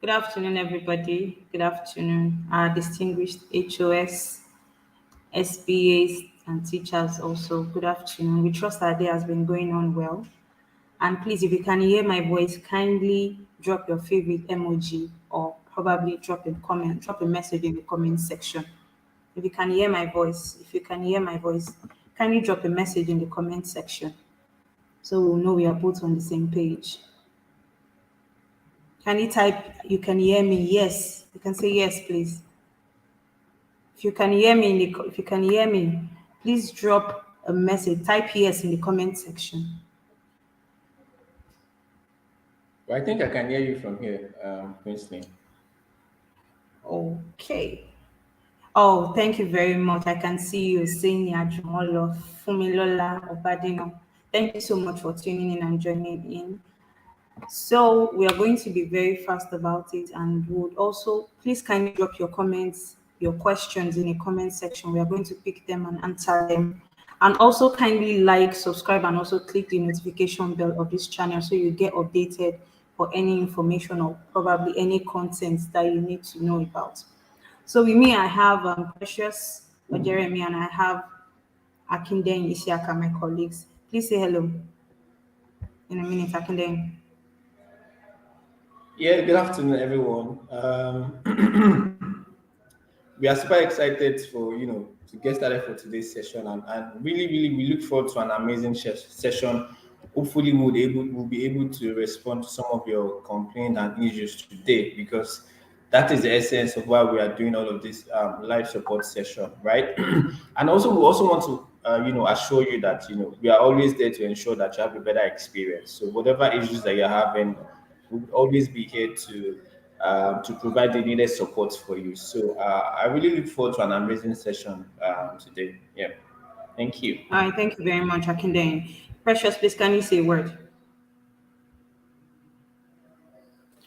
Good afternoon, everybody. Good afternoon, our distinguished HOS, SBAs, and teachers also. Good afternoon. We trust our day has been going on well. And please, if you can hear my voice, kindly drop your favorite emoji or probably drop a message in the comment section. If you can hear my voice, kindly drop a message in the comment section so we'll know we are both on the same page. Can you type, you can hear me? Yes. You can say yes, please. If you can hear me, if you can hear me, please drop a message. Type yes in the comment section. Well, I think I can hear you from here, Quincy. Okay. Oh, thank you very much. I can see you saying Yajumolo, Fumilola, Obadino. Thank you so much for tuning in and joining in. So we are going to be very fast about it, and would also please kindly drop your comments, your questions in the comment section. We are going to pick them and answer them. And also kindly like, subscribe, and also click the notification bell of this channel so you get updated for any information or probably any content that you need to know about. So with me, I have Precious Jeremy and I have Akinde and Isiaka, my colleagues. Please say hello in a minute, Akinde. Yeah, good afternoon, everyone. We are super excited for to get started for today's session, and really we look forward to an amazing session. Hopefully, we'll be able to respond to some of your complaints and issues today because that is the essence of why we are doing all of this live support session, right? And also, we also want to assure you that we are always there to ensure that you have a better experience. So whatever issues that you're having, we'll always be here to provide the needed support for you. So I really look forward to an amazing session today. Yeah, thank you. All right, thank you very much, Akinde. Precious, please can you say a word?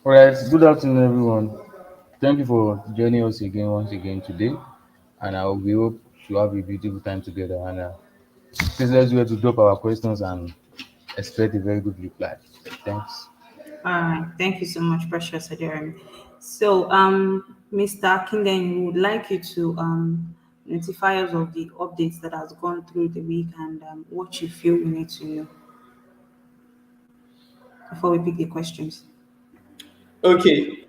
All right, good afternoon, everyone. Thank you for joining us again, once again today. And we hope to have a beautiful time together. And please let's wait to drop our questions and expect a very good reply. Thanks. All right, thank you so much, Precious Jeremy. So, Mr. Akinde, we would like you to notify us of the updates that has gone through the week and what you feel we need to know before we pick the questions. Okay.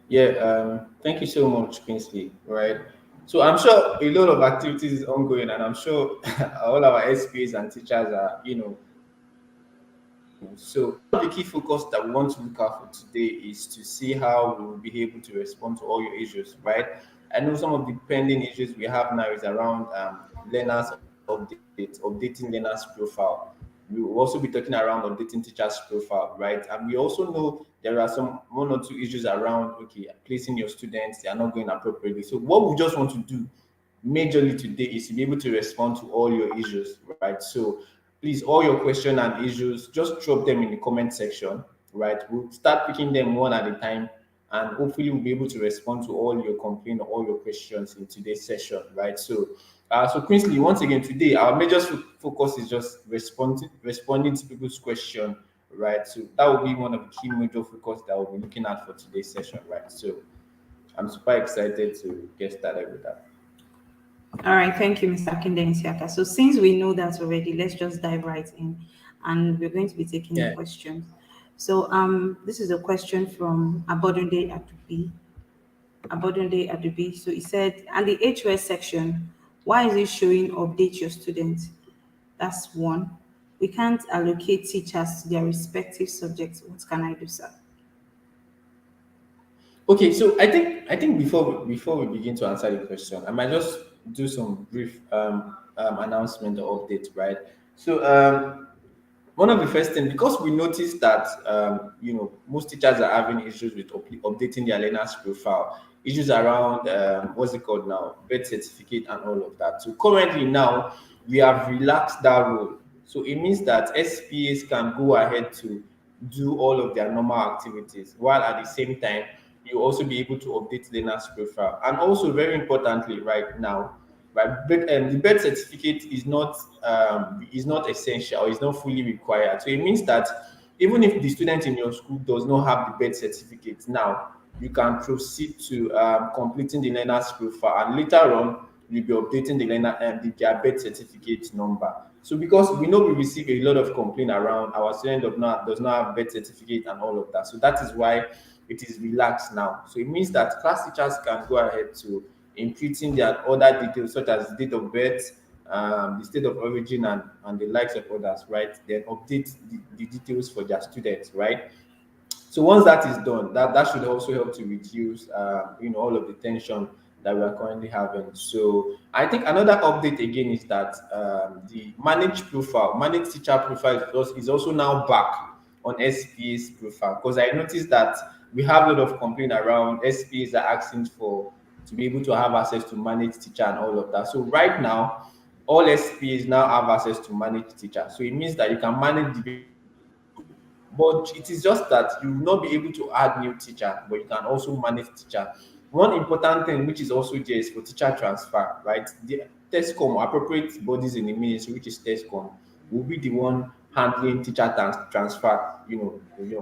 Yeah. Thank you so much, Kingsley. Right. So I'm sure a lot of activities is ongoing, and I'm sure all our SPs and teachers are So the key focus that we want to look at for today is to see how we will be able to respond to all your issues, right? I know some of the pending issues we have now is around learners updating learners profile. We will also be talking around updating teachers profile, right? And we also know there are some one or two issues around placing your students, they are not going appropriately. So what we just want to do majorly today is to be able to respond to all your issues, right? So please, all your questions and issues, just drop them in the comment section, right? We'll start picking them one at a time, and hopefully we'll be able to respond to all your complaints or all your questions in today's session, right? So Quincy, once again, today our major focus is just responding to people's question, right? So that will be one of the key major focus that we'll be looking at for today's session, right? So I'm super excited to get started with that. All right, thank you, Mr. Akinde and Isiaka. So, since we know that already, let's just dive right in, and we're going to be taking the Yeah. questions. So, this is a question from Abodunde Adubi. Abodunde Adubi. So he said, and the HOS section, why is it showing update your students? That's one. We can't allocate teachers to their respective subjects. What can I do, sir? Okay, so I think before we begin to answer the question, I might just do some brief announcement or update, right? So one of the first things, because we noticed that most teachers are having issues with updating their learners profile, issues around what's it called now, birth certificate and all of that. So currently now we have relaxed that rule. So it means that SPAs can go ahead to do all of their normal activities, while at the same time you also be able to update learners profile. And also very importantly, right now, right, the birth certificate is not essential, it's not fully required. So it means that Even if the student in your school does not have the birth certificate now, you can proceed to completing the learner's profile, and later on you'll be updating the learner and their birth certificate number. So because we know we receive a lot of complaint around our student does not have birth certificate and all of that. So that is why it is relaxed now. So it means that class teachers can go ahead to inputting their other details such as date of birth, the state of origin, and the likes of others, right? Then update the details for their students, right? So once that is done, that should also help to reduce, all of the tension that we are currently having. So I think another update again is that the managed teacher profile is also now back on SPA's profile, because I noticed that we have a lot of complaint around SPAs are asking for to be able to have access to managed teacher and all of that. So right now, all SPAs now have access to managed teacher. So it means that you can manage the various teachers in your school. But it is just that you will not be able to add new teacher, but you can also manage teacher. One important thing which is also there is for teacher transfer, right? The TESCOM, appropriate bodies in the ministry, which is TESCOM, will be the one handling teacher transfer,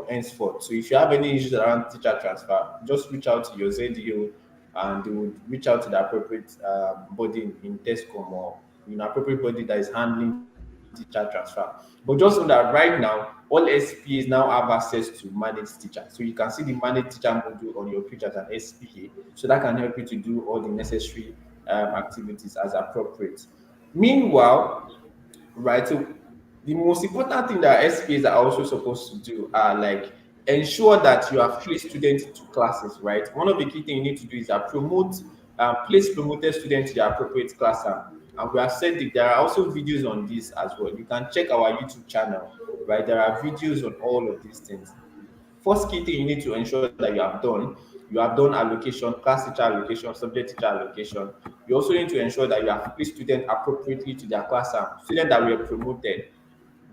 henceforth. So if you have any issues around teacher transfer, just reach out to your ZDO, and they would reach out to the appropriate body in TESCOM, or appropriate body that is handling teacher transfer. But just know that right now, all SPAs now have access to managed teacher. So you can see the managed teacher module on your page as an SPA. So that can help you to do all the necessary activities as appropriate. Meanwhile, right, so the most important thing that SPAs are also supposed to do are like ensure that you have placed students to classes, right? One of the key things you need to do is place promoted students to the appropriate class. And we have said that there are also videos on this as well. You can check our YouTube channel, right? There are videos on all of these things. First key thing you need to ensure that you have done allocation, class teacher allocation, subject teacher allocation. You also need to ensure that you have placed students appropriately to their class. Students that were promoted,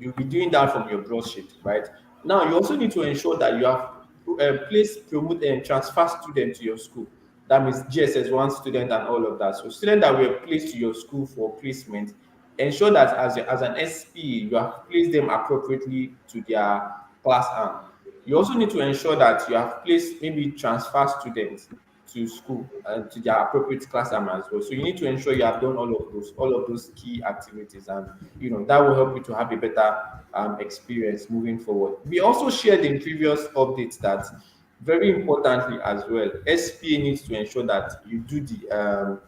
you'll be doing that from your broadsheet, right? Now, you also need to ensure that you have placed, promote, and transfer students to your school. That means GSS1 student and all of that. So students that were placed to your school for placement, ensure that as an SP, you have placed them appropriately to their class arm. You also need to ensure that you have placed maybe transfer students to school and to their appropriate class arm as well. So you need to ensure you have done all of those key activities, and that will help you to have a better experience moving forward. We also shared in previous updates that very importantly as well, SPA needs to ensure that you do the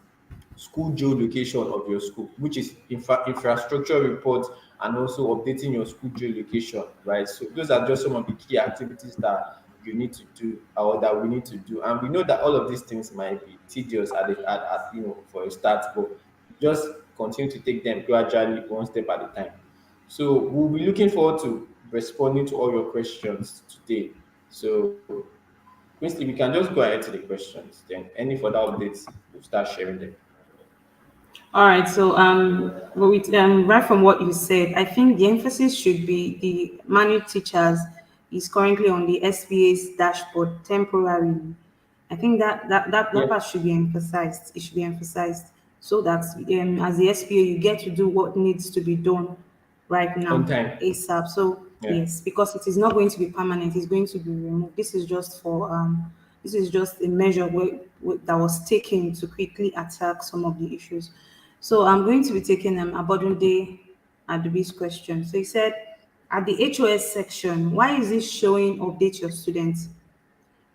school geolocation of your school, which is infrastructure report, and also updating your school geolocation, right? So those are just some of the key activities that you need to do, or that we need to do. And we know that all of these things might be tedious for a start, but just continue to take them gradually, one step at a time. So we'll be looking forward to responding to all your questions today. So Quincy, we can just go ahead to the questions. Then any further updates, we'll start sharing them. All right. So, right from what you said, I think the emphasis should be the managed teachers is currently on the SPA's dashboard temporarily. I think that Yeah, part should be emphasized. It should be emphasized so that as the SPA, you get to do what needs to be done right on now, time. ASAP. So Yeah. yes, because it is not going to be permanent, it's going to be removed. This is just a measure that was taken to quickly attack some of the issues. So I'm going to be taking Abodunde Adubi's question. So he said, at the HOS section, why is it showing update your students?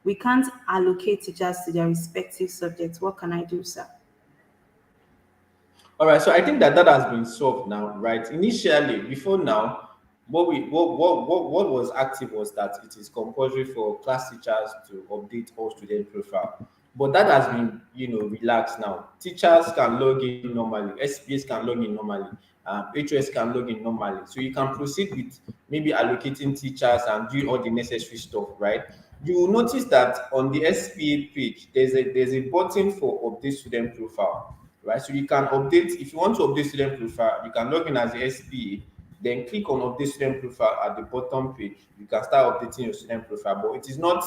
We can't allocate teachers to their respective subjects. What can I do, sir? All right, so I think that has been solved now, right? Initially, before now, what was active was that it is compulsory for class teachers to update all student profile, but that has been relaxed now. Teachers can log in normally, SPS can log in normally, HOS can log in normally, so you can proceed with maybe allocating teachers and doing all the necessary stuff, right? You will notice that on the SPA page, there's a button for update student profile, right? So you can update, if you want to update student profile, you can log in as a SPA, then click on update student profile at the bottom page. You can start updating your student profile, but it is not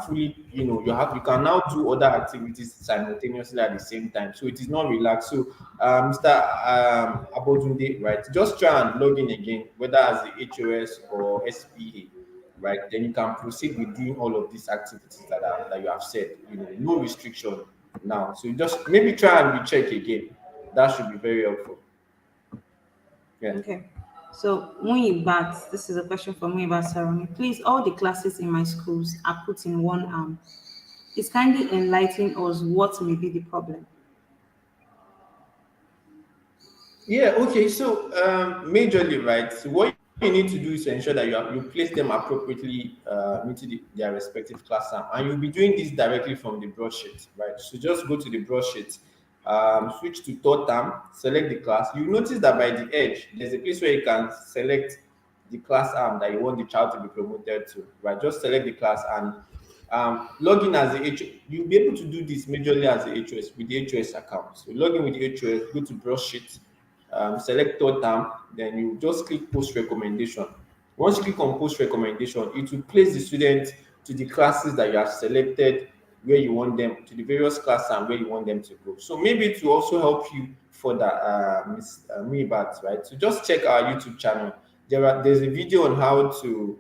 fully, you can now do other activities simultaneously at the same time, so it is not relaxed. So Mr. Abodunde, right, just try and log in again, whether as the HOS or SPA, right? Then you can proceed with doing all of these activities that you have said, no restriction now. So you just maybe try and recheck again. That should be very helpful. Yeah. Okay. So Muibat, this is a question from Muibat Sarami. Please, all the classes in my schools are put in one arm. Is kindly enlighten us what may be the problem. Yeah, okay. So majorly, right. So what you need to do is to ensure that you place them appropriately into their respective class arm, and you'll be doing this directly from the broadsheet, right? So just go to the broadsheet, switch to third term, select the class. You notice that by the edge, there's a place where you can select the class arm that you want the child to be promoted to, right? Just select the class and log in as the You'll be able to do this majorly as the HOS with the HOS account. So log in with the HOS, go to broadsheet, select third term, then you just click post recommendation. Once you click on post recommendation, it will place the student to the classes that you have selected, where you want them to, the various classes and where you want them to go. So maybe it will also help you further, Miss Muibat, right? So just check our YouTube channel. There's a video on how to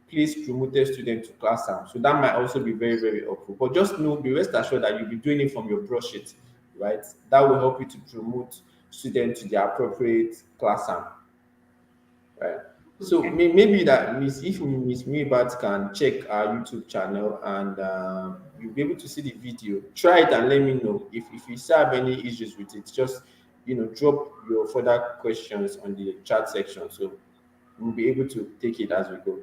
place promoted student to class arm. So that might also be very, very helpful. But just know, be rest assured that you'll be doing it from your broadsheet, right? That will help you to promote students to the appropriate class arm, right? So Okay. maybe that if Miss Muibat can check our YouTube channel and you'll be able to see the video. Try it and let me know if you still have any issues with it. Just drop your further questions on the chat section, so we'll be able to take it as we go.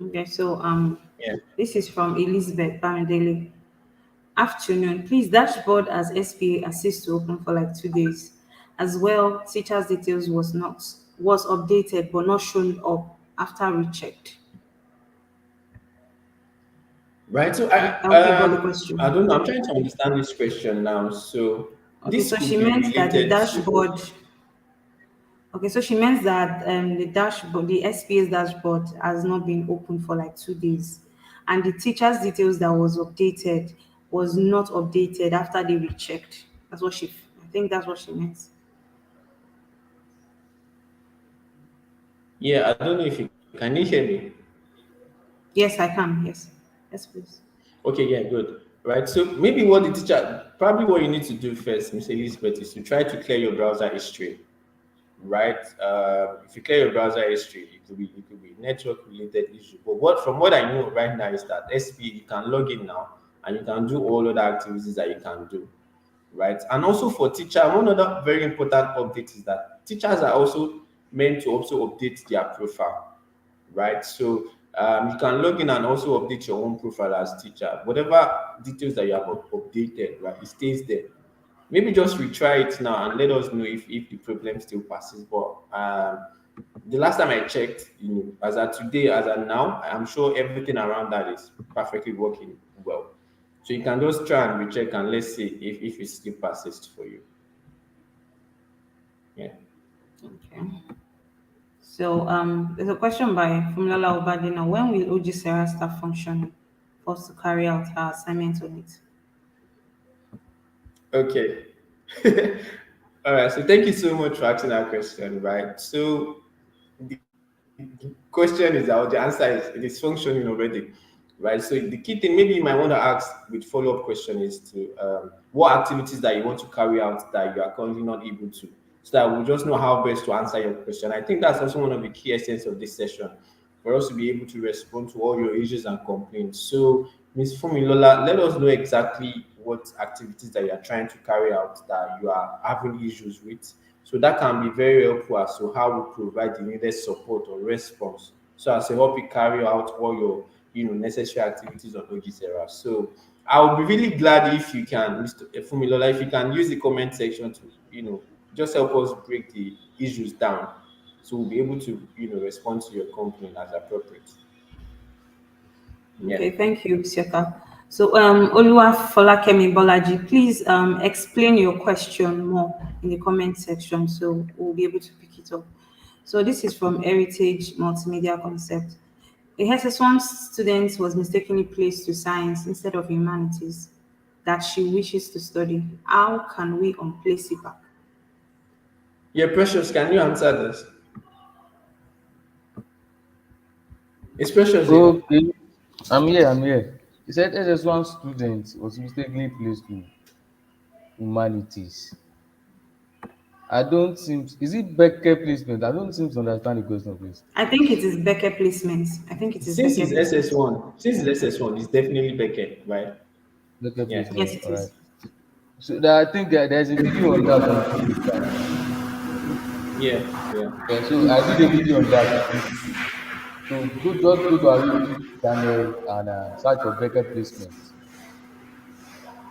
Okay. So Yeah. this is from Elizabeth Bamidele. Afternoon. Please dashboard as SPA assist to open for like 2 days. As well, teachers' details was updated but not shown up after rechecked. Right. So I hope you got the I question. don't know. I'm trying to understand this question now. So Okay, this so she could be meant that the related to. dashboard. Okay, so she meant that the dashboard, the SPA's dashboard, has not been open for like 2 days, and the teacher's details that was updated was not updated after they rechecked. That's what she. I think that's what she meant. Yeah, I don't know if you can you hear me. Yes, I can. Yes, yes, please. Okay, yeah, good. Right. So maybe what the teacher, probably what you need to do first, Miss Elizabeth, is to try to clear your browser history. Right. If you clear your browser history, it could be network related issue. But from what I know right now is that SP you can log in now and you can do all other activities that you can do. Right. And also for teacher, one other very important update is that teachers are also meant to also update their profile, right? So you can log in and also update your own profile as teacher. Whatever details that you have updated, right, it stays there. Maybe just retry it now and let us know if the problem still persists. But the last time I checked, as of today, as of now, I'm sure everything around that is perfectly working well. So you can just try and recheck and let's see if it still persists for you. Yeah. Okay. So there's a question by Fumlola Obadina. When will OGSERA start functioning for us to carry out our assignment on it? Okay. All right. So thank you so much for asking that question. Right. So the question is out. The answer is it is functioning already. Right. So the key thing maybe you might want to ask with follow-up question is to what activities that you want to carry out that you are currently not able to, so that we'll just know how best to answer your question. I think that's also one of the key essence of this session for us to be able to respond to all your issues and complaints. So, Ms. Fumilola, let us know exactly what activities that you are trying to carry out that you are having issues with. So that can be very helpful as to how we provide the needed support or response. So as to help you carry out all your necessary activities on OGSERA. So I would be really glad if you can, Mr. Fumilola, if you can use the comment section to just help us break the issues down, so we'll be able to respond to your complaint as appropriate. Yeah. Okay, thank you, Siaka. So Olua Folakemi Bolaji, please explain your question more in the comment section so we'll be able to pick it up. So this is from Heritage Multimedia Concept. A SS1 student was mistakenly placed to science instead of humanities that she wishes to study. How can we unplace it back? Yeah, Precious, can you answer this? It's Precious here. Okay, I'm here. I'm here. He said SS1 student was mistakenly placed to humanities. I don't seem. Is it Becker placement? I don't seem to understand the question, please. I think it is Becker placement. I think it is Since Becker it's placement. SS1, it's definitely Beckett, right? Becker Yeah. Yes, placement. it All right. is. So I think there's a video on that on YouTube. Yeah, yeah. Yeah, so I did a video on that on YouTube. So just go to our YouTube channel and search for Becker placement.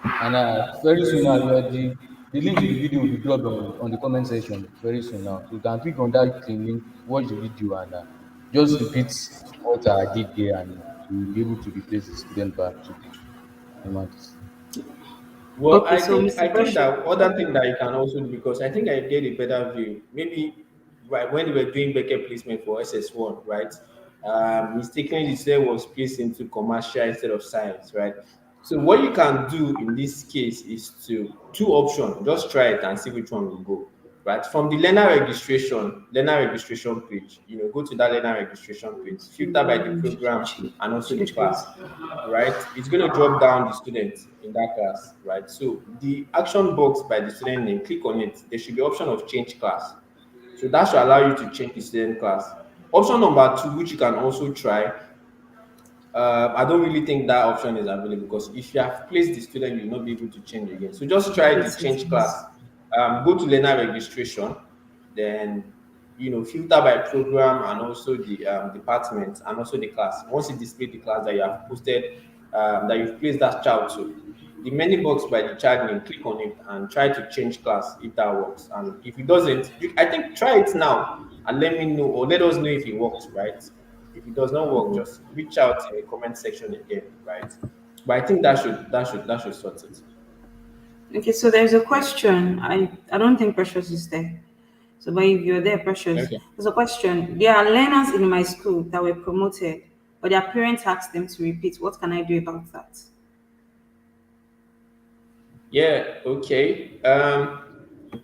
And very soon now, the link to the video will be dropped on the comment section very soon now. So you can click on that link, watch the video, and just repeat what I did there, and you'll be able to replace the student back to the humanities. Well, Okay, I so think Mr. I think Precious, that other thing that you can also do, because I think I get a better view. Maybe right when we were doing Beckett placement for SS1, right? Mistakenly the student was placed into commercial instead of science, right? So what you can do in this case is to two options. Just try it and see which one will go. Right from the learner registration page, go to that learner registration page, filter by the program and also the change class. class, right? It's going to drop down the student in that class, right? So the action box by the student name, click on it. There should be option of change class. So that should allow you to change the student class. Option number two, which you can also try, I don't really think that option is available because if you have placed the student, you'll not be able to change again. So just try the Complete change class. sentence. Go to learner registration, then filter by program and also the department and also the class. Once you display the class that you have posted, that you've placed that child to, the menu box by the child name, click on it and try to change class if that works. And if it doesn't, I think try it now and let me know or let us know if it works, right? If it does not work, just reach out in the comment section again, right? But I think that should sort it. Okay, so there's a question. I don't think Precious is there. So, but if you're there, Precious, Okay. there's a question. There are learners in my school that were promoted, but their parents asked them to repeat. What can I do about that? Yeah, okay.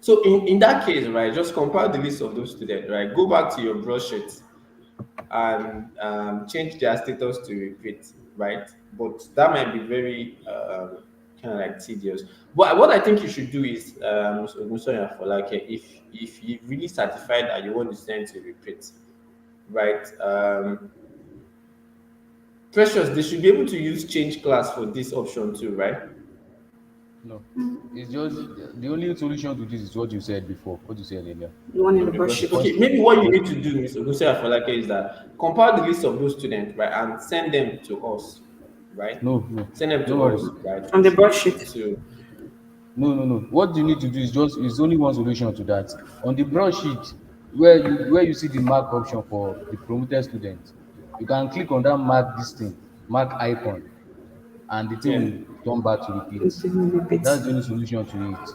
So in that case, right, just compile the list of those students, right? Go back to your broadsheet and change their status to repeat, right? But that might be very kind of like tedious. But what I think you should do is, for like, if you really certified that you want the student to repeat, right? Precious, they should be able to use change class for this option too, right? No, it's just the only solution to this is what you said before, what you said earlier. The one in the The brush. first, Okay, maybe what you need to do, Mr. Ogunseya Falake, is that compile the list of those students, right, and send them to us, right? no, no, Send them no to worry. us, right? From the brush sheet. So No. What you need to do is just is only one solution to that. On the broadsheet, where you see the mark option for the promoted student, you can click on that mark this thing, mark icon, and the thing yeah, will turn back to repeat. It will repeat. That's the only solution to it.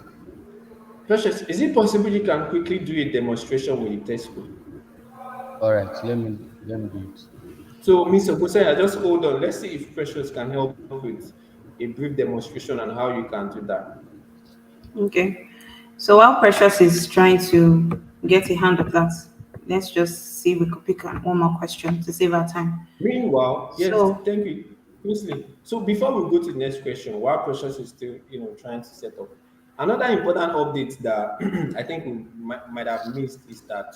Precious, is it possible you can quickly do a demonstration with the textbook? All right, let me do it. So, Mr. Ogunseya, just hold on. Let's see if Precious can help with a brief demonstration on how you can do that. Okay. So while Precious is trying to get a hand of that, let's just see if we could pick one more question to save our time. Meanwhile, yes, So, thank you. Kingsley. So before we go to the next question, while Precious is still, trying to set up, another important update that I think we might have missed is that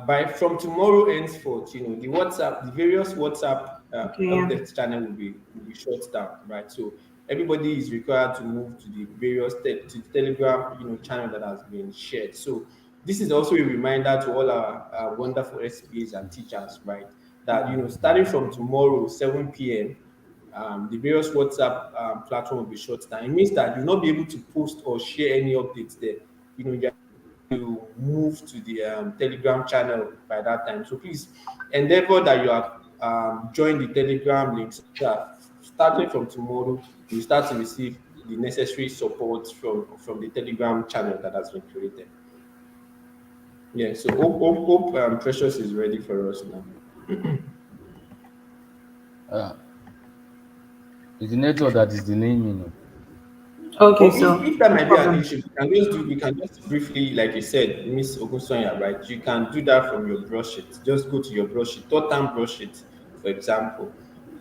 by from tomorrow henceforth, the WhatsApp, the various WhatsApp okay, yeah. update channel will be shut down, right? So everybody is required to move to the various to the Telegram, channel that has been shared. So this is also a reminder to all our wonderful SPAs and teachers, right? That starting from tomorrow, 7 p.m. The various WhatsApp platform will be shut down. It means that you'll not be able to post or share any updates there. You to move to the Telegram channel by that time. So please endeavor that you have joined the Telegram link so that starting from tomorrow, you start to receive the necessary support from the Telegram channel that has been created. Yeah, so hope Precious is ready for us now. Uh, it's the network that is delaying me now. Okay, But so if that no might be an problem. issue, we can just briefly, like you said, Miss Ogunsonya, right? You can do that from your brush it. Just go to your brush it, third time brush it, for example.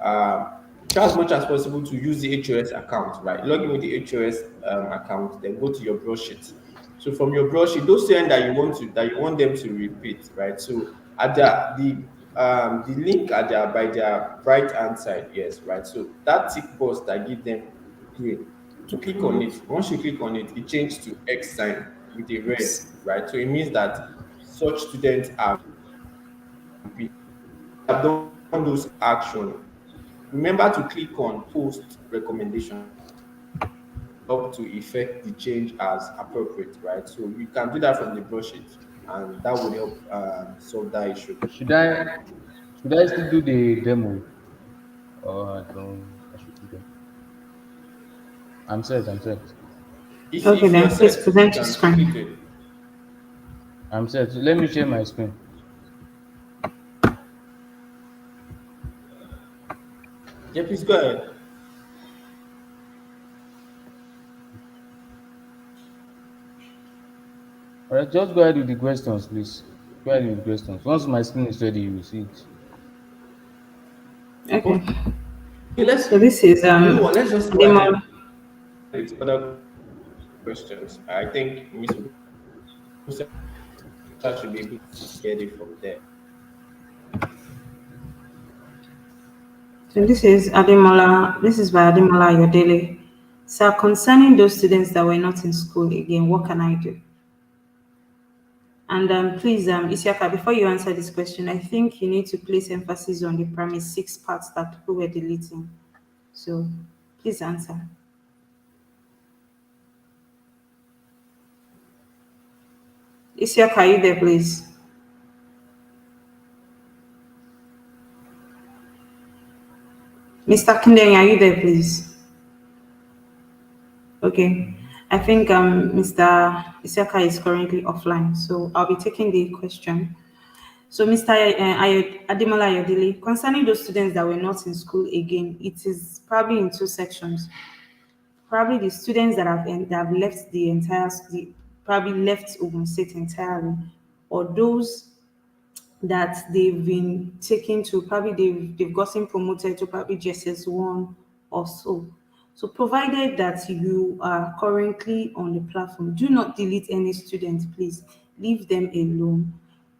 Um, Try as much as possible to use the HOS account, right? Log in with the HOS account, then go to your brush it. So from your brush it, those students that you want them to repeat, right? So at the link at their by their right hand side, yes, right. So that tick box that give them green, click on Okay. it. Once you click on it, it changes to X sign with a red, right? So it means that such students have been have done those actions. Remember to click on post recommendation. Help to effect the change as appropriate, right? So you can do that from the brush it, and that would help solve that issue. Should I still do the demo? Or I don't I should do that. I'm set. Okay, If you're then please set, you present your can quickly do screen. it. I'm set. So let me share my screen. Yeah, please go ahead. Alright, just go ahead with the questions, please. Go ahead with the questions. Once my screen is ready, you will see it. Okay. Okay, let's So this is you know what? Let's just go ahead Ademo. with other questions. I think Miss Ogusa should be able to get it from there. So this is Ademola. This is by Ademola Yodele. So concerning those students that were not in school again, what can I do? And please, Isiaka, before you answer this question, I think you need to place emphasis on the premise six parts that people were deleting. So please answer. Isiaka, are you there, please? Mr. Kindeng, are you there, please? Okay. I think Mr. Isiaka is currently offline, so I'll be taking the question. So, Mr. Ademola Ayodele, concerning those students that were not in school again, it is probably in two sections. Probably the students that have left probably left Ogun State entirely, or those that they've been taken to, probably they've gotten promoted to probably JSS1 or so. So provided that you are currently on the platform, do not delete any student, please. Leave them alone.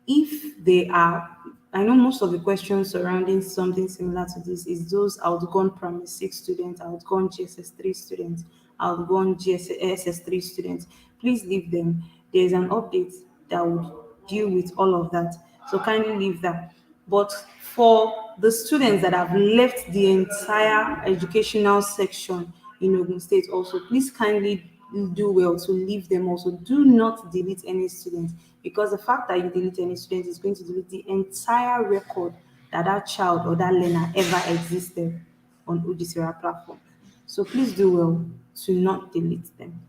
If they are, I know most of the questions surrounding something similar to this is those outgone primary 6 students, outgone GSS3 students, outgone GSS3 students. Please leave them. There's an update that would deal with all of that. So kindly leave that. But for the students that have left the entire educational section in Ogun State also, please kindly do well to leave them also. Do not delete any student, because the fact that you delete any student is going to delete the entire record that that child or that learner ever existed on OGSERA platform. So please do well to not delete them.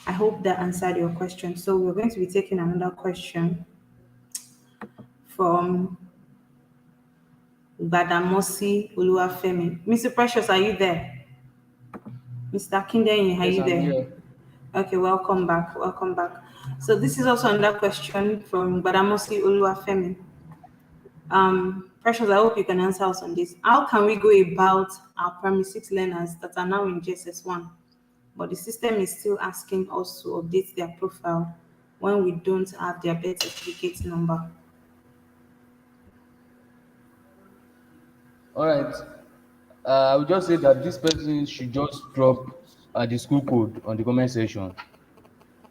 I hope that answered your question. So we're going to be taking another question from Badamosi Oluwafemi. Mr. Precious, are you there? Mr. Kindenye, are Yes, you I'm there? here. Okay, welcome back. Welcome back. So this is also another question from Badamosi Oluwafemi. Precious, I hope you can answer us on this. How can we go about our primary six learners that are now in JSS1, but the system is still asking us to update their profile when we don't have their birth certificate number? All right. I would just say that this person should just drop the school code on the comment section.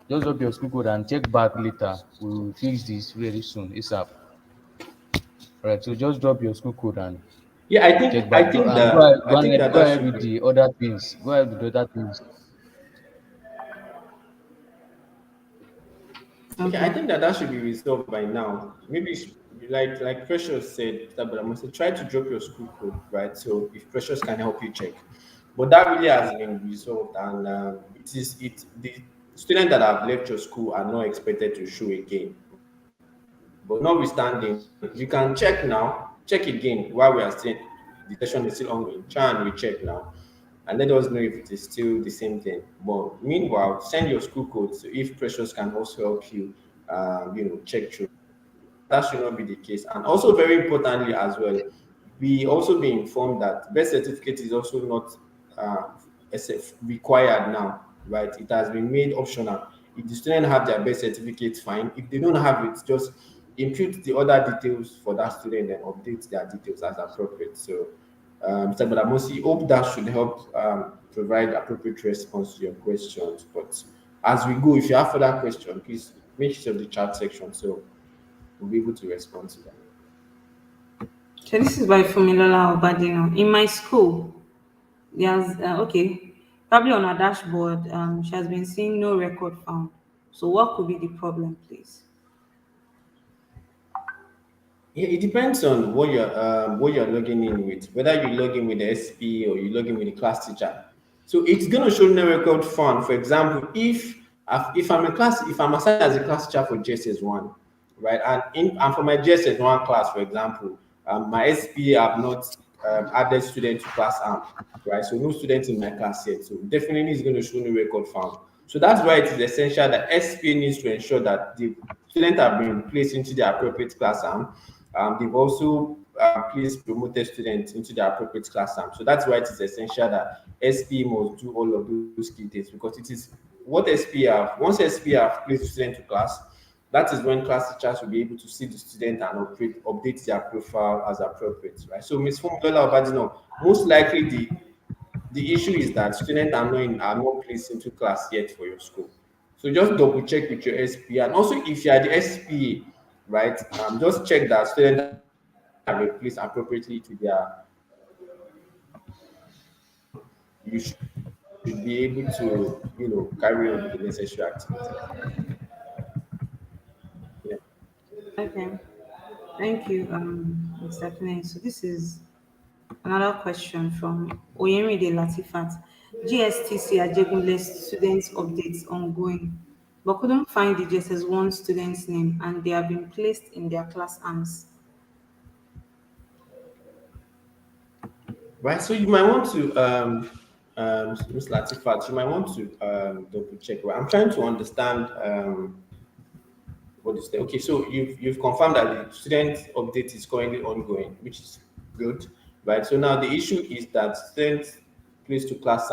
Just drop your school code and check back later. We will fix this very soon, ASAP. All right. So just drop your school code and Yeah, check I back. think And go ahead, that I think that go that ahead should with be. the other things. Go ahead with the other things. Okay, I Okay. think that that should be resolved by now. Maybe like Precious said, but I must say, try to drop your school code, right? So if Precious can help you check, but that really has been resolved, and it is it the students that have left your school are not expected to show again, But notwithstanding, you can check now, check again while we are still the session is still ongoing. Try and recheck now and let us know if it is still the same thing. But meanwhile, send your school code so if Precious can also help you, check through. That should not be the case. And also, very importantly, as well, we also be informed that birth certificate is also not required now, right? It has been made optional. If the student have their birth certificate, fine. If they don't have it, just impute the other details for that student and update their details as appropriate. So, Mr. Badamosi, hope that should help provide appropriate response to your questions. But as we go, if you have further questions, please make use of the chat section so we'll be able to respond to them. So this is by Fumilola Obadino. In my school, there's okay, probably on her dashboard, she has been seeing no record found. So what could be the problem, please? Yeah, it depends on what you're logging in with, whether you log in with the SP or you log in with the class teacher. So it's gonna show no record found. For example, if I'm assigned as a class teacher for JSS1, right, and for my JSS1 class, for example, my SP have not added student to class arm, right? So no students in my class yet. So definitely it's going to show no record found. So that's why it is essential that SP needs to ensure that the students have been placed into the appropriate class arm. They've also placed promoted students into the appropriate class arm. So that's why it is essential that SP must do all of those key things because it is what SP have. Once SP have placed the student to class, that is when class teachers will be able to see the student and update their profile as appropriate, right? So, Ms. Fumilola Obadino, most likely the issue is that students are not placed into class yet for your school. So just double check with your SPA. And also if you are the SPA, right, just check that students are placed appropriately to their you should be able to, carry on with the necessary activity. Yeah. Okay. Thank you, Mr. Pine. So this is another question from Oyemide Latifat. GSTC Ajegunle students updates ongoing, but couldn't find the JSS1 student's name and they have been placed in their class arms. Right. So you might want to Ms. Latifat, you might want to double check. Right? I'm trying to understand what is there. Okay, so you've confirmed that the student update is currently ongoing, which is good, right? So now the issue is that students placed to class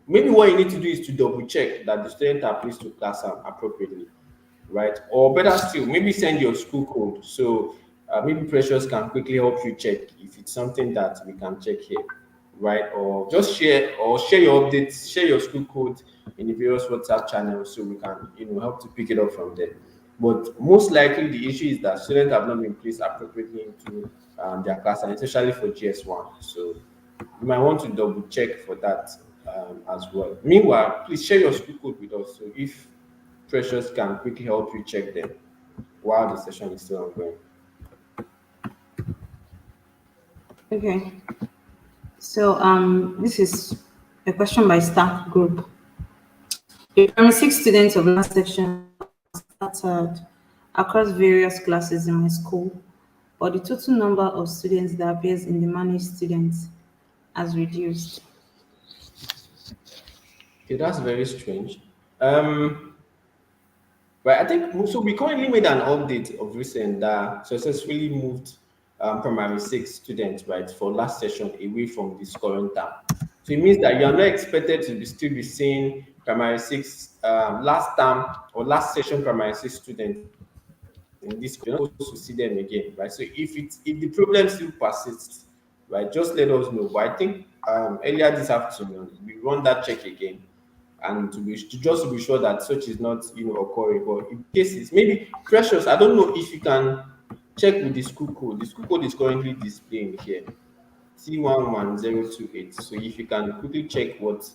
maybe what you need to do is to double check that the students are placed to class appropriately, right? Or better still, maybe send your school code. So maybe Precious can quickly help you check if it's something that we can check here, right? Or just share your updates, share your school code in the various WhatsApp channels so we can help to pick it up from there. But most likely the issue is that students have not been placed appropriately into their class, and especially for GS1. So you might want to double check for that as well. Meanwhile, please share your school code with us. So if Precious can quickly help you check them while the session is still ongoing. Okay. So this is a question by staff group. The primary six students of last section scattered across various classes in my school, but the total number of students that appears in the managed students has reduced. Okay, that's very strange. Um, Right, I think so. We currently made an update of recent that successfully moved primary six students right for last session away from this current term. So it means that you are not expected to still be seeing primary six last term or last session primary six students in this. You're not supposed to see them again, right? So if the problem still persists, right, just let us know. But I think earlier this afternoon we run that check again and to be sure that such is not occurring. But in cases, maybe Precious, I don't know if you can check with the school code. The school code is currently displaying here, C11028. So if you can quickly check what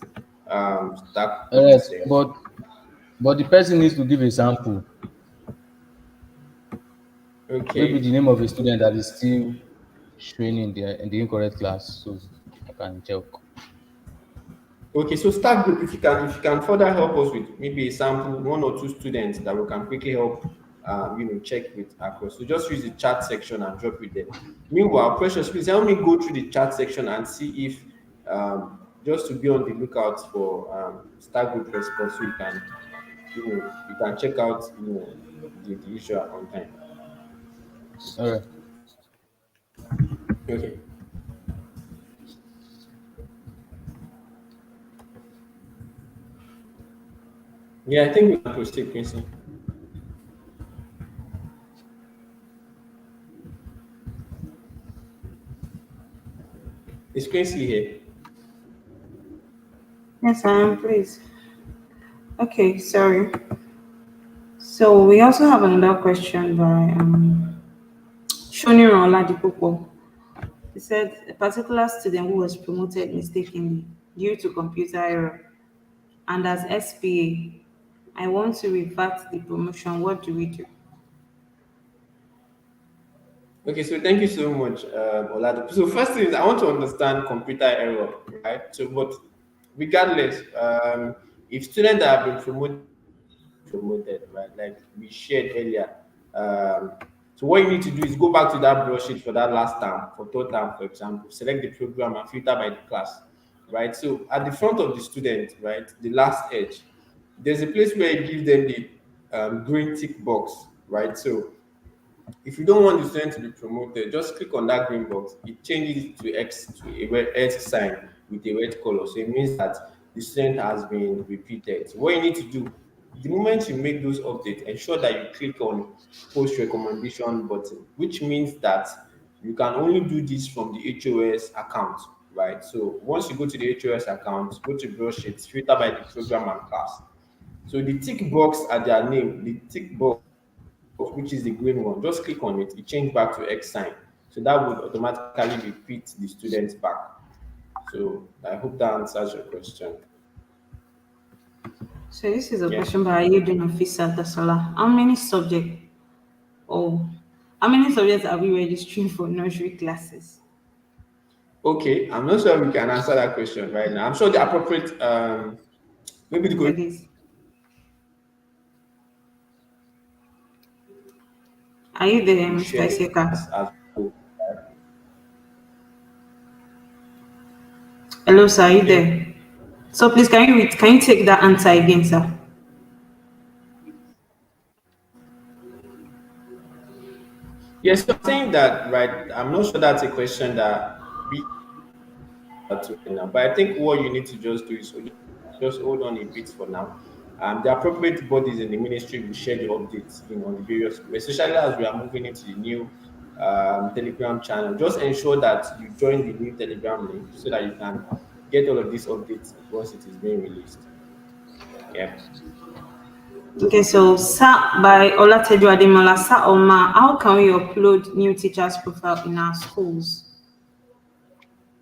that code is Yes, there. but the person needs to give a sample, maybe the Okay. name of a student that is still showing in the incorrect class, so I can check. Okay, so start group, if you can further help us with maybe a sample, one or two students that we can quickly help check with across. So just use the chat section and drop it there. Meanwhile, Precious, please help me go through the chat section and see if just to be on the lookout for star group response, so you can check out the issue on time. All right. Okay. Yeah, I think we can proceed, Quincy. Is Quincy here? Yes, I am, please. Okay, sorry. So we also have another question by Shoniran Oladipopo. He said a particular student who was promoted mistakenly due to computer error and as SPA, I want to revert the promotion. What do we do? Okay, so thank you so much, Olado. So first thing is I want to understand computer error, right? So, but regardless, if students that have been promoted, right, like we shared earlier, um, so what you need to do is go back to that broadsheet for that last term, for third term, for example, select the program and filter by the class, right? So at the front of the student, right, the last edge, there's a place where you give them the green tick box, right? So if you don't want the student to be promoted, just click on that green box. It changes it to X, to a red X sign with a red color. So it means that the student has been repeated. So what you need to do, the moment you make those updates, ensure that you click on post recommendation button, which means that you can only do this from the HOS account, right? So once you go to the HOS account, go to broadsheets, filter by the program and class. So the tick box at their name, the tick box, which is the green one, just click on it, it change back to X sign. So that would automatically repeat the students back. So I hope that answers your question. So this is a Yeah. question by Ayudin Officer Dasola. Oh, how many subjects are we registering for nursery classes Okay, I'm not sure we can answer that question right now. I'm sure the appropriate maybe the for question this? Are you there, will Mr. share the Iseka? class as well. Hello, sir. Are you Yeah. there? So please, can you take that answer again, sir? Yes, so I'm saying that right. I'm not sure that's a question that we to right now. But I think what you need to just do is just hold on a bit for now. The appropriate bodies in the ministry will share the updates on the various groups, especially as we are moving into the new Telegram channel. Just ensure that you join the new Telegram link so that you can get all of these updates once it is being released. Yeah. Okay, so sir by Olateju Ademola, sir or ma, how can we upload new teachers' profile in our schools?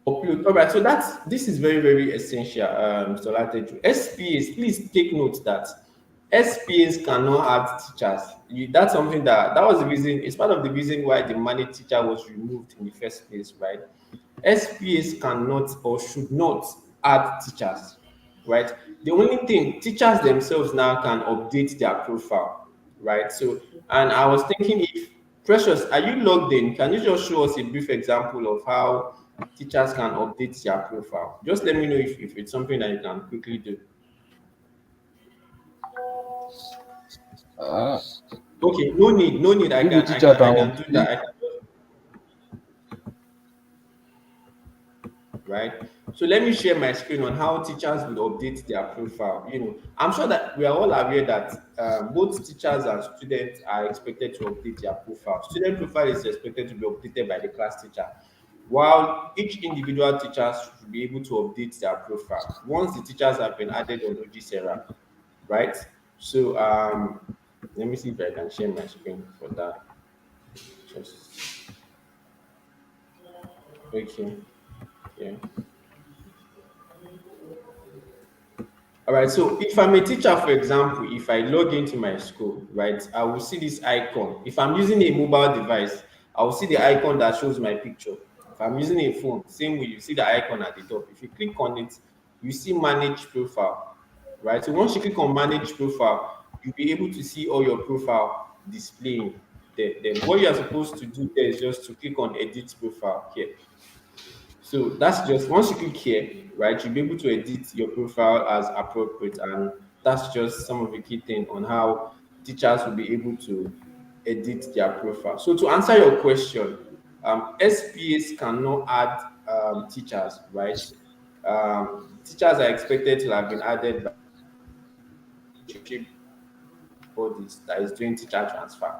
Upload. All right, so this is very, very essential, Mr. Lateju. SPAs, please take note that SPAs cannot add teachers. That's something that was the reason, it's part of the reason why the managed teacher was removed in the first place, right? SPAs cannot or should not add teachers, right? The only thing, teachers themselves now can update their profile, right? So, and I was thinking, if Precious, are you logged in? Can you just show us a brief example of how teachers can update their profile? Just let me know if it's something that you can quickly do. Uh, Okay, no need, no need. I if a can, I teacher can, I can can do update, that. Right. So let me share my screen on how teachers will update their profile. I'm sure that we are all aware that both teachers and students are expected to update their profile. Student profile is expected to be updated by the class teacher, while each individual teacher should be able to update their profile once the teachers have been added on OGSERA, right? So let me see if I can share my screen for that. Just okay. Yeah. All right, so if I'm a teacher, for example, if I log into my school, right, I will see this icon. If I'm using a mobile device, I will see the icon that shows my picture. If I'm using a phone, same way, you see the icon at the top. If you click on it, you see manage profile, right? So once you click on manage profile, you'll be able to see all your profile displaying. Then what you are supposed to do there is just to click on edit profile here. So that's just once you click here, right, you'll be able to edit your profile as appropriate. And that's just some of the key thing on how teachers will be able to edit their profile. So to answer your question, SPAs cannot add teachers, right? Teachers are expected to have been added by bodies that is doing teacher transfer.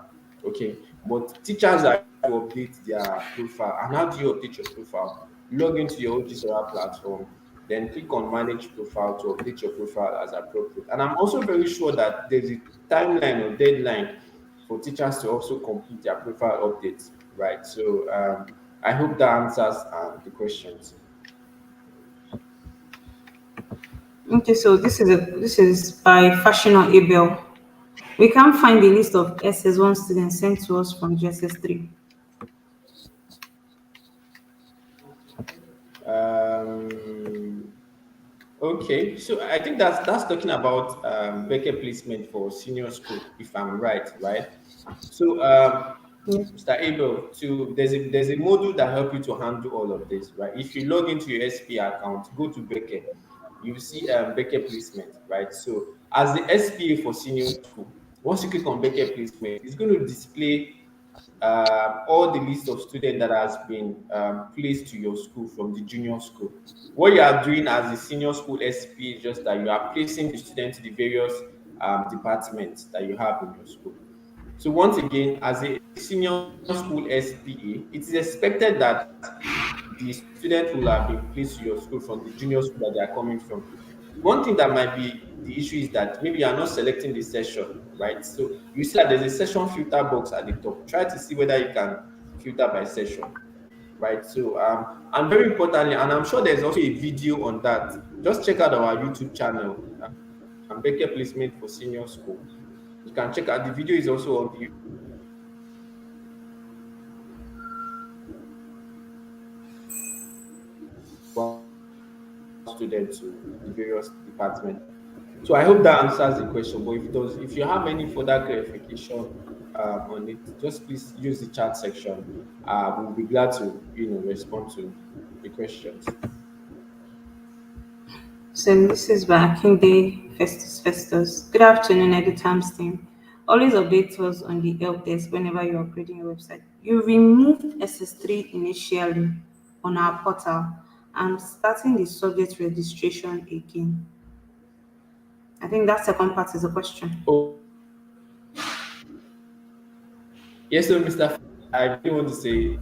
Okay, but teachers are to update their profile. And how do you update your profile? Log into your OGSERA platform, then click on manage profile to update your profile as appropriate. And I'm also very sure that there's a timeline or deadline for teachers to also complete their profile updates, right? So I hope that answers the questions. Okay, so this is by Fashional Abel. We can't find the list of SS1 students sent to us from GSS3. Um, Okay, so I think that's talking about Becker placement for senior school, if I'm right, right? So, Yes. Mr. Abel, to there's a module that help you to handle all of this, right? If you log into your SP account, go to Becker, you see Becker placement, right? So, as the SPA for senior school, once you click on Becker placement, it's going to display all the list of students that has been placed to your school from the junior school. What you are doing as a senior school SP is just that you are placing the students to the various departments that you have in your school. So once again, as a senior school SPA, it is expected that the student will have been placed to your school from the junior school that they are coming from. One thing that might be the issue is that maybe you are not selecting the session, right? So you see that there's a session filter box at the top. Try to see whether you can filter by session, right? So and very importantly, and I'm sure there's also a video on that. Just check out our YouTube channel, Becker Placement for Senior School. You can check out the video is also on the student to the various departments. So I hope that answers the question. But if it does, if you have any further clarification on it, just please use the chat section. We'll be glad to respond to the questions. So this is by Akinde Festus Festus. Good afternoon, Editams team. Always update us on the help desk whenever you're upgrading your website. You removed SS3 initially on our portal. I'm starting the subject registration again. I think that second part is a question. Oh, yes, so Mr. I really want to say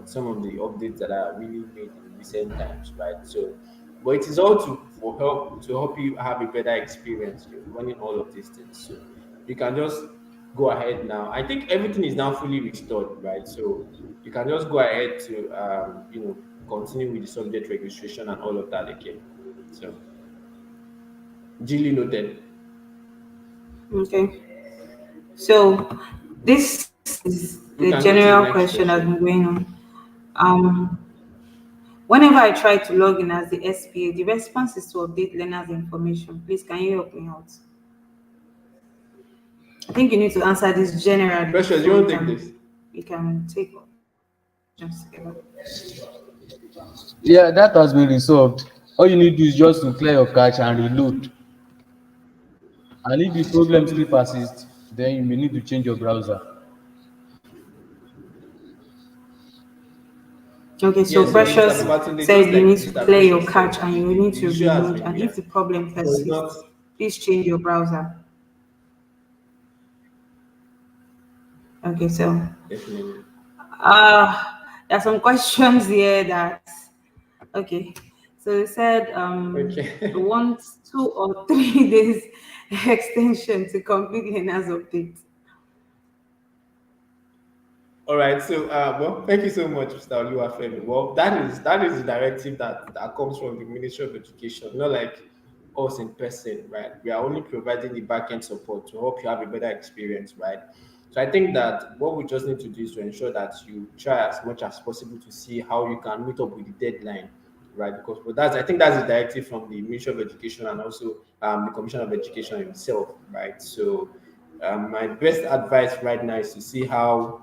some of the updates that are really made in recent times, right? So, but it is all to help you have a better experience running all of these things. So you can just go ahead now. I think everything is now fully restored, right? So you can just go ahead to continue with the subject registration and all of that again. So duly noted. Okay. So this is We the can go to the general next question that's been question. going on. Um, Whenever I try to log in as the SPA, the response is to update learners' information. Please, can you help me out? I think you need to answer this generally Precious, you so we want to take can this? we can take questions together. Yeah, that has been resolved. All you need to do is just to clear your cache and reload. And if the problem still persists, then you may need to change your browser. Okay, so Yes, so Mr. Precious Babatunde, said just you like need to Mr. clear your Precious said, cache and you need the to issue has reload. been And if yeah. the problem So it's not persists, please change your browser. Okay, so definitely. there are some questions here that okay. So they said we Okay. want 2 or 3 days extension to complete learners update. All right. So, well, thank you so much, Mr. Oluwafemi. Well, that is the directive that comes from the Ministry of Education, not like us in person, right? We are only providing the backend support to help you have a better experience, right? So I think that what we just need to do is to ensure that you try as much as possible to see how you can meet up with the deadline, right? Because but that's I think that's the directive from the Ministry of Education and also the Commission of Education itself, right? So My best advice right now is to see how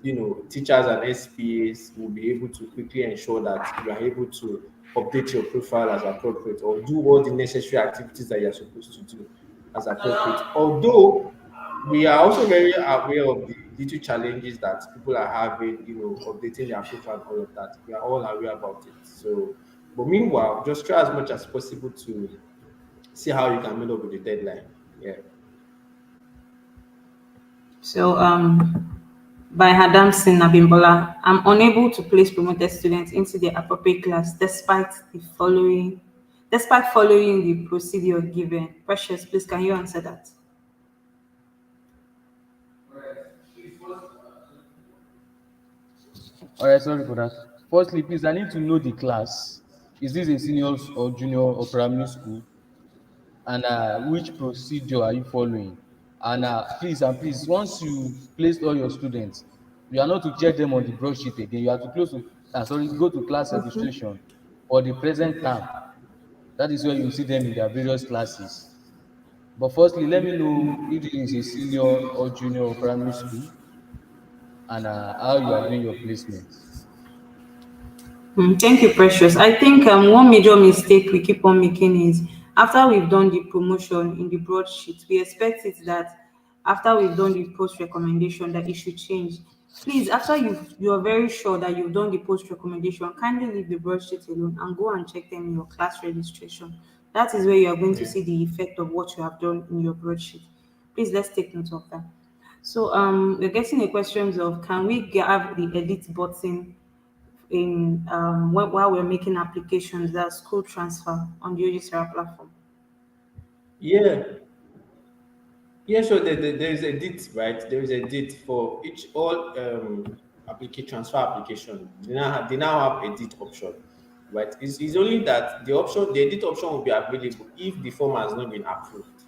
teachers and SPAs will be able to quickly ensure that you are able to update your profile as appropriate or do all the necessary activities that you're supposed to do as appropriate. Although we are also very aware of the little challenges that people are having, updating their profile and all of that. We are all aware about it. So, but meanwhile, just try as much as possible to see how you can meet up with the deadline. Yeah. So, by Hadamsin Abimbola, I'm unable to place promoted students into the appropriate class despite following the procedure given. Precious, please can you answer that? All right, sorry for that. Firstly, please, I need to know the class. Is this a senior or junior or primary school? And which procedure are you following? And please, once you placed all your students, you are not to check them on the broadsheet again. You have to go to class Okay. registration for the present term. That is where you see them in their various classes. But firstly, let me know if it is a senior or junior or primary school, and how you are doing your placements. Thank you, Precious. I think one major mistake we keep on making is after we've done the promotion in the broadsheet, we expect it that after we've done the post recommendation that it should change. Please, after you're very sure that you've done the post recommendation, kindly leave the broadsheet alone and go and check them in your class registration. That is where you are going to Yeah. see the effect of what you have done in your broadsheet. Please let's take note of that. So we're getting a questions of can we have the edit button in while we're making applications, that's school transfer on the OGSERA platform. Yeah. Yeah, sure. There is a date, right? There is a date for each all application transfer application. They now have a date option, right? It's only that the edit option will be available if the form has not been approved,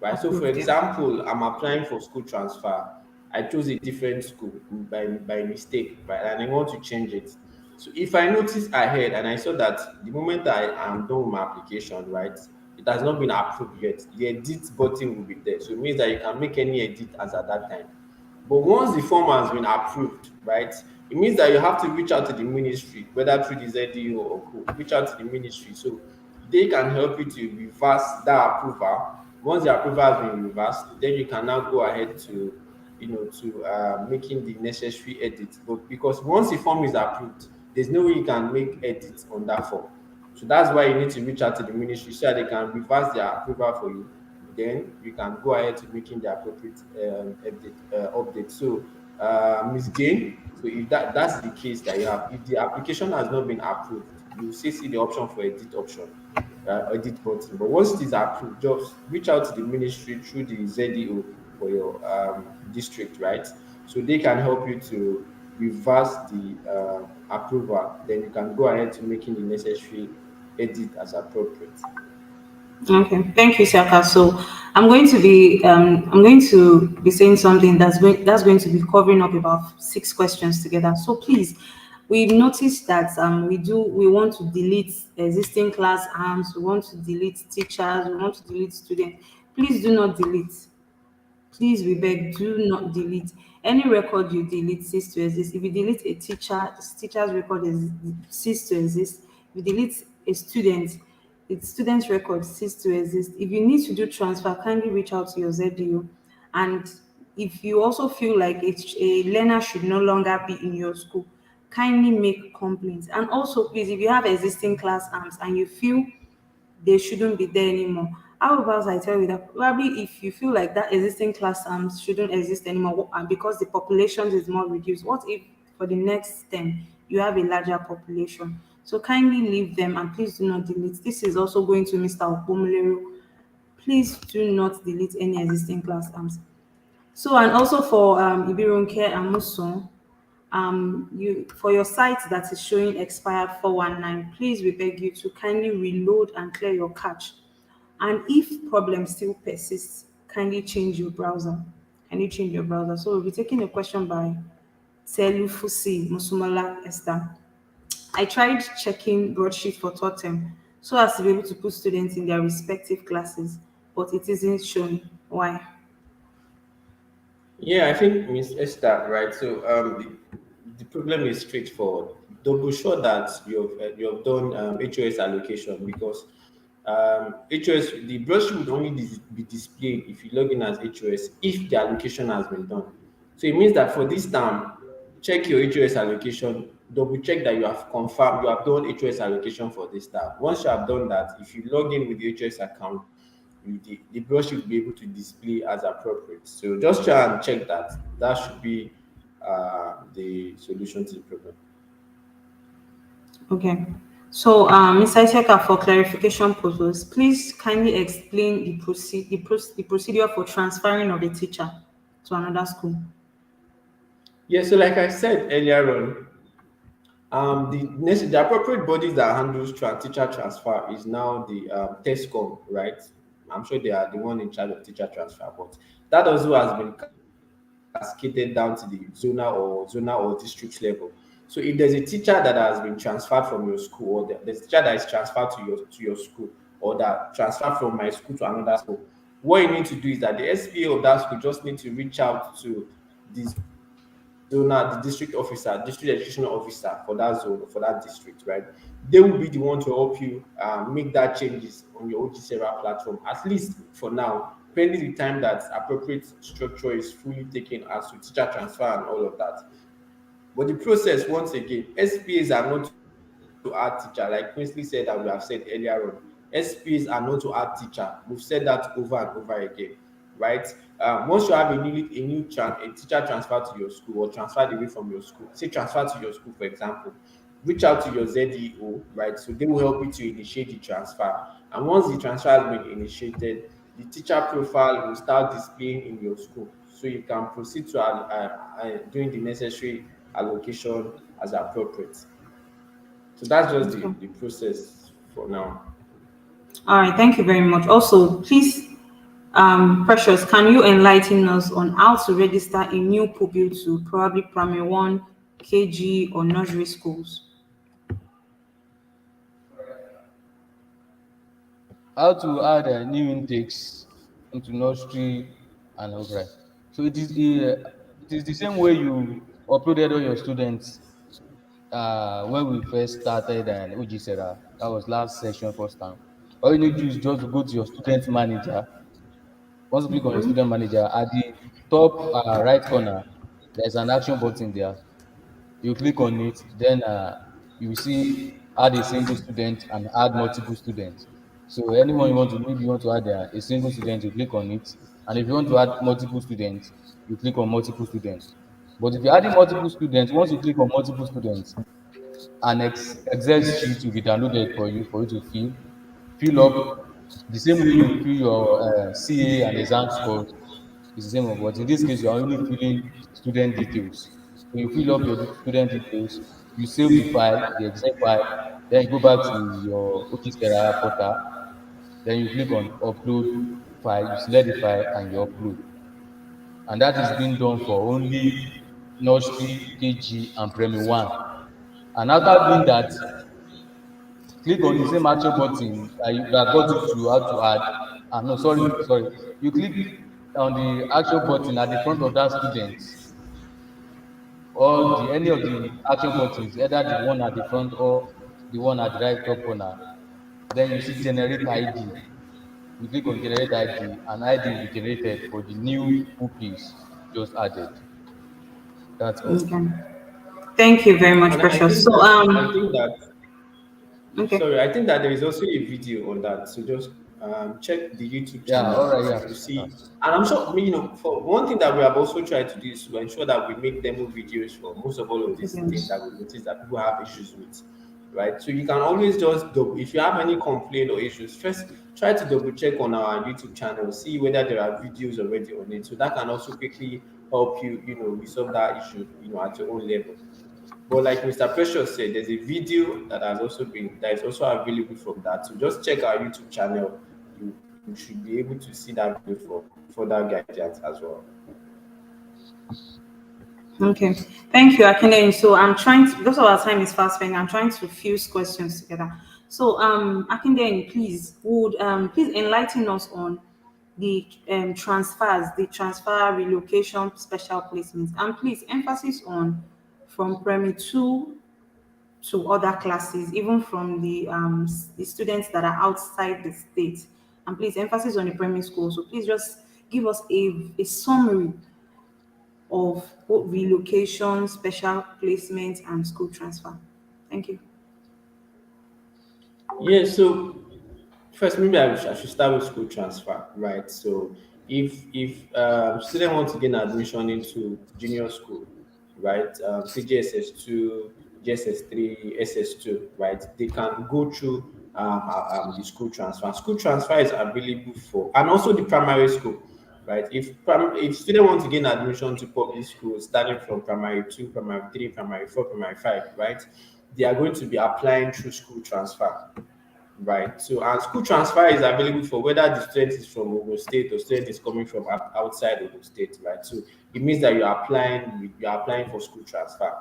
right? So, for Approved, yeah. example, I'm applying for school transfer. I chose a different school by mistake, right? And I want to change it. So, if I notice ahead and I saw that the moment I am done with my application, right, it has not been approved yet, the edit button will be there. So, it means that you can make any edit as at that time. But once the form has been approved, right, it means that you have to reach out to the ministry, whether through the ZDO or co. Reach out to the ministry so they can help you to reverse that approval. Once the approval has been reversed, then you can now go ahead to making the necessary edits. But because once the form is approved, there's no way you can make edits on that form. So that's why you need to reach out to the ministry so that they can reverse their approval for you. Then you can go ahead to making the appropriate update. So, Ms. Jane, so if that's the case that you have, if the application has not been approved, you still see the option for edit option, edit button. But once it is approved, just reach out to the ministry through the ZDO for your district, right? So they can help you to reverse the approval. Then you can go ahead to making the necessary edit as appropriate. Okay, thank you, Saka. So I'm going to be saying something that's going to be covering up about 6 questions together. So please, we've noticed that we want to delete existing class arms, we want to delete teachers, we want to delete students. Please do not delete. Please, we beg, do not delete. Any record you delete cease to exist. If you delete a teacher, this teacher's record is cease to exist. If you delete a student, its student's record cease to exist. If you need to do transfer, kindly reach out to your ZDU. And if you also feel like a learner should no longer be in your school, kindly make complaints. And also, please, if you have existing class arms and you feel they shouldn't be there anymore. How about I tell you that probably if you feel like that existing class shouldn't exist anymore and because the population is more reduced, what if for the next 10 you have a larger population? So kindly leave them and please do not delete. This is also going to Mr. Opomulero. Please do not delete any existing class arms. So and also for Ibirunke and Muson, you for your site that is showing expired 419, please we beg you to kindly reload and clear your cache. And if problem still persists, kindly change your browser. Can you change your browser? So we'll be taking a question by Selufusi Musumala Esther. I tried checking broadsheet for totem so as to be able to put students in their respective classes, but it isn't showing. Why? Yeah, I think Miss Esther, right? So the problem is straightforward. Double sure that you have done HOS allocation because HOS the brochure would only be displayed if you log in as HOS if the allocation has been done. So it means that for this term, check your HOS allocation. Double check that you have confirmed you have done HOS allocation for this term. Once you have done that, if you log in with the HOS account, the brush should be able to display as appropriate. So just try and check that. That should be the solution to the problem. Okay. So, Mr. Iseka, for clarification purposes, please kindly explain the procedure for transferring of a teacher to another school. Yeah, so like I said earlier on, the appropriate bodies that handles teacher transfer is now the TESCOM, right? I'm sure they are the one in charge of teacher transfer, but that also has been cascaded down to the zona or district level. So if there's a teacher that has been transferred from your school, or there's a teacher that is transferred to your school, or that transferred from my school to another school, what you need to do is that the SPA of that school just need to reach out to the the district officer, district education officer for that zone, for that district, right? They will be the one to help you make that changes on your OGSERA platform, at least for now, pending the time that appropriate structure is fully taken as to teacher transfer and all of that. But the process, once again, SPAs are not to add teacher, like Quincy said and we have said earlier on. SPAs are not to add teacher. We've said that over and over again, right? Once you have a teacher transfer to your school or transferred away from your school, say transfer to your school, for example, reach out to your ZEO, right? So they will help you to initiate the transfer. And once the transfer has been initiated, the teacher profile will start displaying in your school. So you can proceed to doing the necessary allocation as appropriate. So that's just Okay. the process for now. All right. Thank you very much. Also, please, Precious, can you enlighten us on how to register a new pupil to probably primary one, KG, or nursery schools? How to add new intakes into nursery and upgrade. So it is the same way you uploaded all your students when we first started OGSERA. That was last session, first time. All you need to do is just to go to your student manager. Once you click on your student manager, at the top right corner, there's an action button there. You click on it, then you will see add a single student and add multiple students. So anyone you want to, maybe you want to add a single student, you click on it, and if you want to add multiple students, you click on multiple students. But if you're adding multiple students, once you click on multiple students, an Excel sheet will be downloaded for you to fill up the same way you fill your CA and exam scores. It's the same one, but in this case, you are only filling student details. So you fill up your student details, you save the file, the Excel file, then you go back to your OGSERA portal, then you click on upload file, you select the file and you upload. And that is being done for only nursery, KG, and primary one. And after doing that, click on the same action button that got you to how to add. No, sorry. You click on the action button at the front of that student, or the any of the action buttons, either the one at the front or the one at the right top corner. Then you see generate ID. You click on generate ID, and ID will be generated for the new pupils just added. That's all. Okay. Thank you very much, And I Precious. think So, that I think that okay. sorry, I think that there is also a video on that. So just check the YouTube Yeah. channel All right. Yeah. to Yeah. see. And I'm sure, I mean, for one thing that we have also tried to do is to ensure that we make demo videos for most of all of these things Yes. that we notice that people have issues with, right? So you can always just double, if you have any complaint or issues, first try to double check on our YouTube channel, see whether there are videos already on it. So that can also quickly help you, resolve that issue, at your own level. But like Mr. Precious said, there's a video that is also available from that. So just check our YouTube channel. You should be able to see that video for further guidance as well. Okay. Thank you, Akinde. So I'm trying to, because our time is fast spent, I'm trying to fuse questions together. So, Akinde, please enlighten us on the transfer, relocation, special placements, and please emphasis on from primary two to other classes, even from the students that are outside the state. And please emphasis on the primary school. So please just give us a summary of both relocation, special placement, and school transfer. Thank you. Yeah, so first, maybe I should start with school transfer, right? So, if student wants to gain admission into junior school, right? Say JSS 2, JSS 3, SS 2, right? They can go through the school transfer. School transfer is available for, and also the primary school, right? If student want to gain admission to public school, starting from primary 2, primary 3, primary 4, primary 5, right? They are going to be applying through school transfer, right? So, and school transfer is available for whether the student is from Ogun State or student is coming from outside Ogun State, right? So it means that you are applying for school transfer.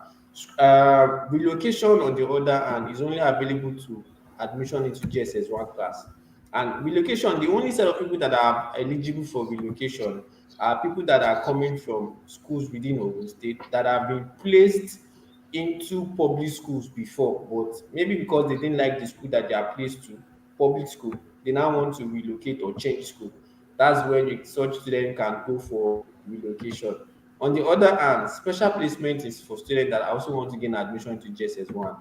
Relocation, on the other hand, is only available to admission into GSS 1 class. And relocation, the only set of people that are eligible for relocation are people that are coming from schools within Ogun State that have been placed into public schools before, but maybe because they didn't like the school that they are placed to, public school, they now want to relocate or change school. That's when such student can go for relocation. On the other hand, special placement is for students that also want to gain admission to JSS 1.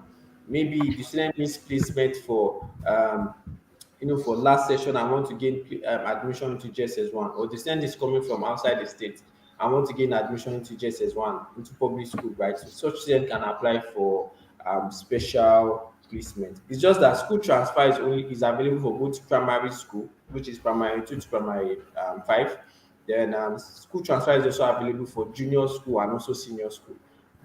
Maybe the student needs placement for last session, I want to gain admission to JSS 1, or the student is coming from outside the state, I want to gain admission to JSS 1 into public school, right? So such student can apply for special placement. It's just that school transfer is available for both primary school, which is primary 2 to primary 5. Then school transfer is also available for junior school and also senior school.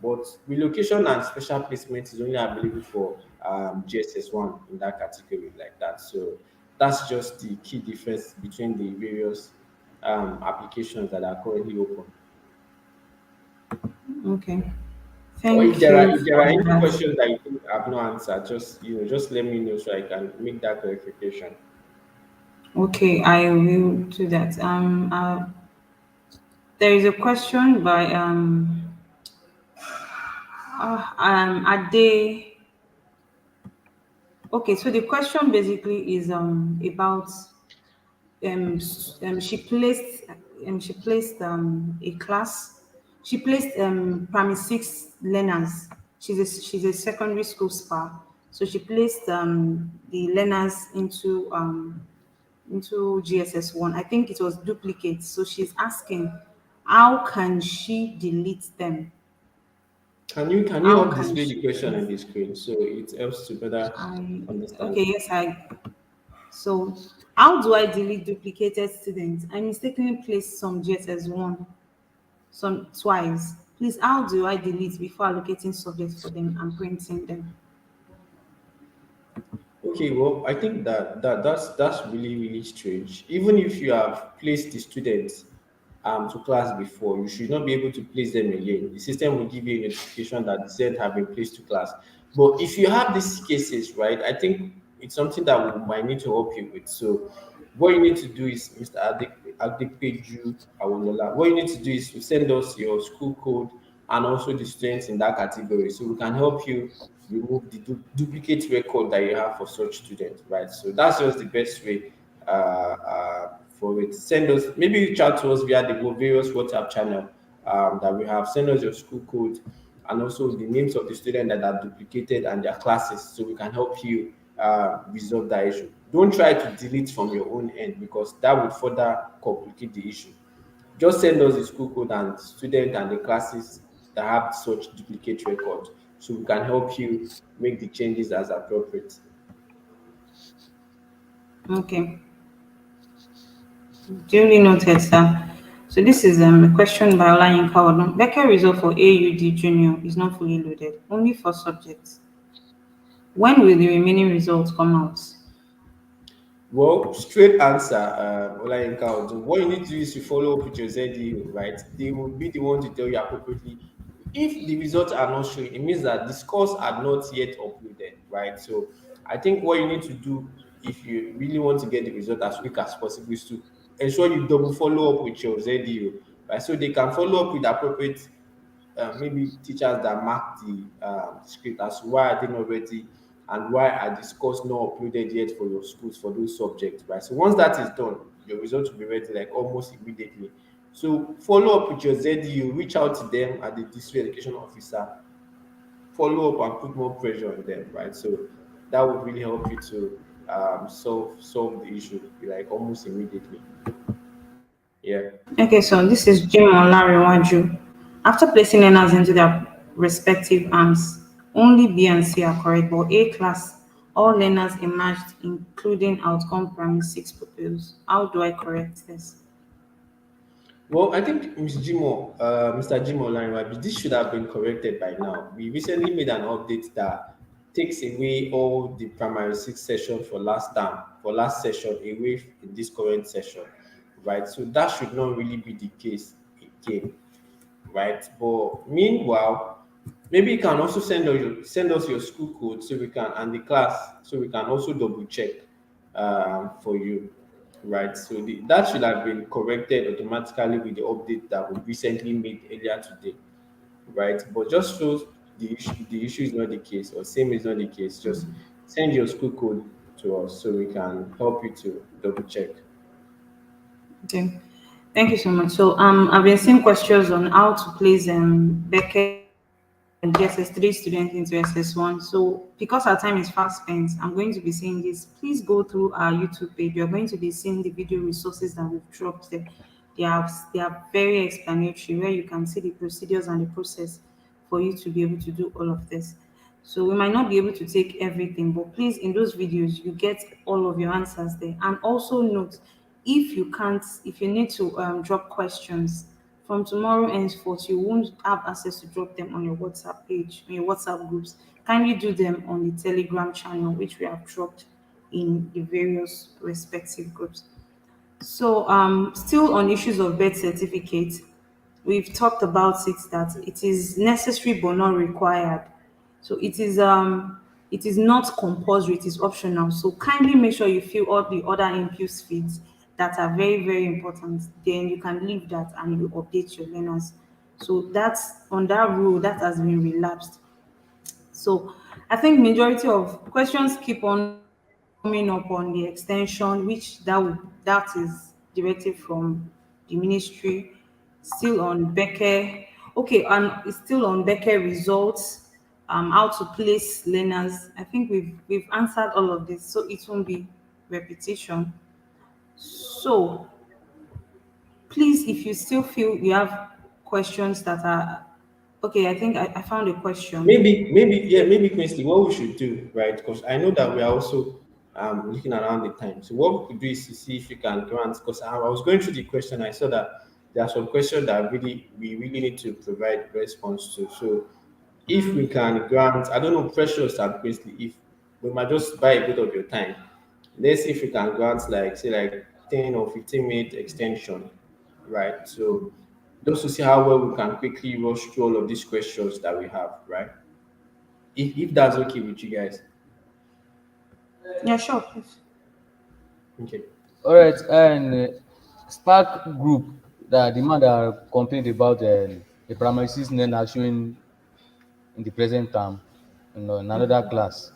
But relocation and special placement is only available for GSS 1 in that category, like that. So that's just the key difference between the various applications that are currently open. Okay. Or if Thank there are you if there are for any that. questions that you think I've not answered, just let me know so I can make that clarification. Okay, I will do that. There is a question by Ade. Okay, so the question basically is about she placed a class. She placed primary 6 learners. She's a secondary school spa, so she placed the learners into GSS 1. I think it was duplicates, so she's asking how can she delete them? Can you How help can display she the question delete? on the screen so it helps to better I understand? Okay, yes, I so how do I delete duplicated students? I mistakenly placed some GSS 1 some twice. Please, how do I delete before allocating subjects for them and printing them? Okay, well, I think that's really really strange. Even if you have placed the students to class before, you should not be able to place them again. The system will give you a notification that the student have been placed to class. But if you have these cases, right, I think it's something that we might need to help you with. So, what you need to do is, Mr. Adepeju Awolola, what you need to do is to send us your school code and also the students in that category, so we can help you remove the duplicate record that you have for such students, right? So that's just the best way for it. Send us, maybe reach out to us via the various WhatsApp channel that we have. Send us your school code and also the names of the students that are duplicated and their classes, so we can help you resolve that issue. Don't try to delete from your own end because that would further complicate the issue. Just send us the school code and student and the classes that have such duplicate record, so we can help you make the changes as appropriate. Okay, duly noted, sir. So this is a question by Olayinka Odun. Becker result for AUD Junior is not fully loaded, only for subjects. When will the remaining results come out? Well, straight answer, Olayinka Odun. What you need to do is to follow up with your ZDO, right? They will be the one to tell you appropriately. If the results are not showing, it means that the scores are not yet uploaded, right? So I think what you need to do if you really want to get the result as quick as possible is to ensure you double follow up with your ZDU, right? So they can follow up with appropriate maybe teachers that mark the script as to why are they not ready and why are the scores not uploaded yet for your schools for those subjects, right? So once that is done, your results will be ready like almost immediately. So follow up with your ZDU, reach out to them at the district education officer, follow up and put more pressure on them, right? So that would really help you to solve the issue like almost immediately. Yeah. Okay, so this is Jim Olarewaju. After placing learners into their respective arms, only B and C are correct, but A class, all learners emerged, including outcome primary 6 pupils. How do I correct this? Well, I think Mr. Jimo Lanwabi, this should have been corrected by now. We recently made an update that takes away all the primary six session for last term, for last session away in this current session, right? So that should not really be the case again, right? But meanwhile, maybe you can also send us your school code so we can and the class so we can also double check for you, right? So that should have been corrected automatically with the update that we recently made earlier today, right? But just shows the issue is not the case or same is not the case. Just send your school code to us so we can help you to double check. Okay. Thank you so much. So I've been seeing questions on how to place Beckett and GSS3 students into SS1. So because our time is fast spent, I'm going to be saying this. Please go through our YouTube page. You're going to be seeing the video resources that we've dropped there. They are very explanatory where you can see the procedures and the process for you to be able to do all of this. So we might not be able to take everything, but please, in those videos, you get all of your answers there. And also note, if you need to drop questions from tomorrow henceforth, you won't have access to drop them on your WhatsApp page, on your WhatsApp groups. Kindly do them on the Telegram channel, which we have dropped in the various respective groups. So, still on issues of birth certificate, we've talked about it that it is necessary but not required. So it is not compulsory, it is optional. So kindly make sure you fill all the other impulse feeds that are very, very important. Then you can leave that and you update your learners. So that's on that rule that has been relapsed. So I think majority of questions keep on coming up on the extension, which that is directed from the ministry, still on Becker. Okay, and it's still on Becker results, how to place learners. I think we've answered all of this, so it won't be repetition. So please, if you still feel you have questions that are okay, I think I found a question. Maybe Quincy, what we should do, right? Because I know that we are also looking around the time. So what we could do is to see if we can grant. Because I was going through the question, I saw that there are some questions that we really need to provide response to. So if we can grant, I don't know, Precious and Quincy, if we might just buy a bit of your time. Let's see if we can grant like say like 10 or 15 minute extension, right? So just to see how well we can quickly rush through all of these questions that we have, right? If that's okay with you guys. Yeah, sure, please. Okay. All right, and Spark group, that the man that complained about the primary six men are showing in the present term in another class.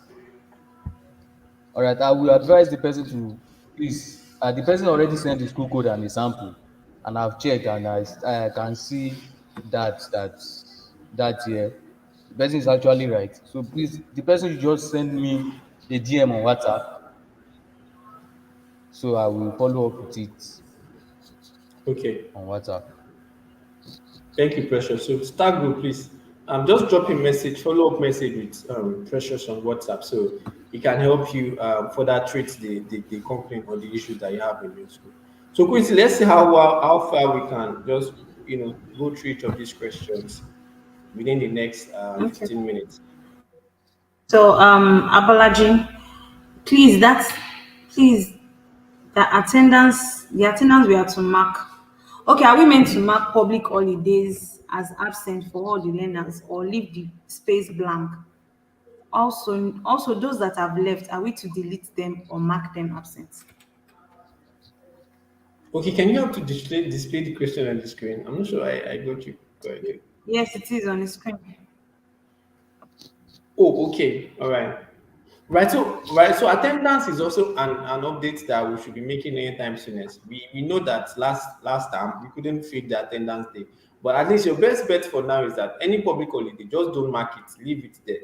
All right, I will advise the person to please. The person already sent the school code and the sample, and I've checked and I can see that here the person is actually right. So please, the person should just send me a DM on WhatsApp, so I will follow up with it Okay. on WhatsApp. Thank you, Precious. So start group, please. Just drop a message, follow up message with Precious on WhatsApp, so he can help you further treat the complaint or the issues that you have in your school. So Quincy, let's see how far we can just go through each of these questions within the next Okay. 15 minutes. So Abalaji, please please the attendance we are to mark. Okay, are we meant to mark public holidays as absent for all the learners or leave the space blank? Also those that have left, are we to delete them or mark them absent? Okay, can you help to display the question on the screen? I'm not sure I got you correctly. Yes, it is on the screen. Oh, okay. All right. Right, so attendance is also an update that we should be making anytime soon. We know that last time we couldn't fake the attendance day, but at least your best bet for now is that any public holiday, just don't mark it, leave it there,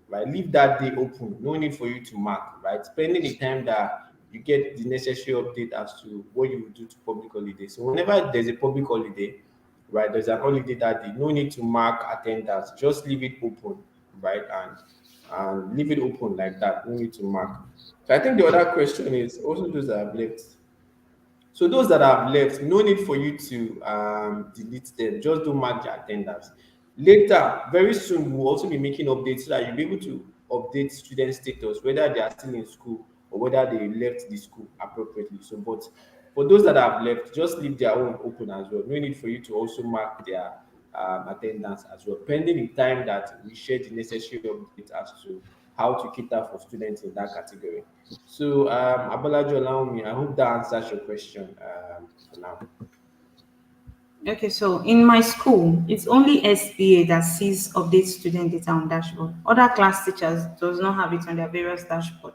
right? Leave that day open. No need for you to mark, right? Spending the time that you get the necessary update as to what you will do to public holiday. So whenever there's a public holiday, right, there's an holiday that day, no need to mark attendance. Just leave it open, right? And leave it open like that. No need to mark. So I think the other question is also those that have left. So those that have left, no need for you to delete them. Just don't mark the attendance. Later, very soon, we'll also be making updates so that you'll be able to update student status, whether they are still in school or whether they left the school appropriately. So, but for those that have left, just leave their own open as well. No need for you to also mark their attendance as well, pending the time that we share the necessary update as to how to cater for students in that category. So, Abalajo, allow me. I hope that answers your question for now. Okay, so in my school, it's only SBA that sees update student data on dashboard. Other class teachers does not have it on their various dashboard.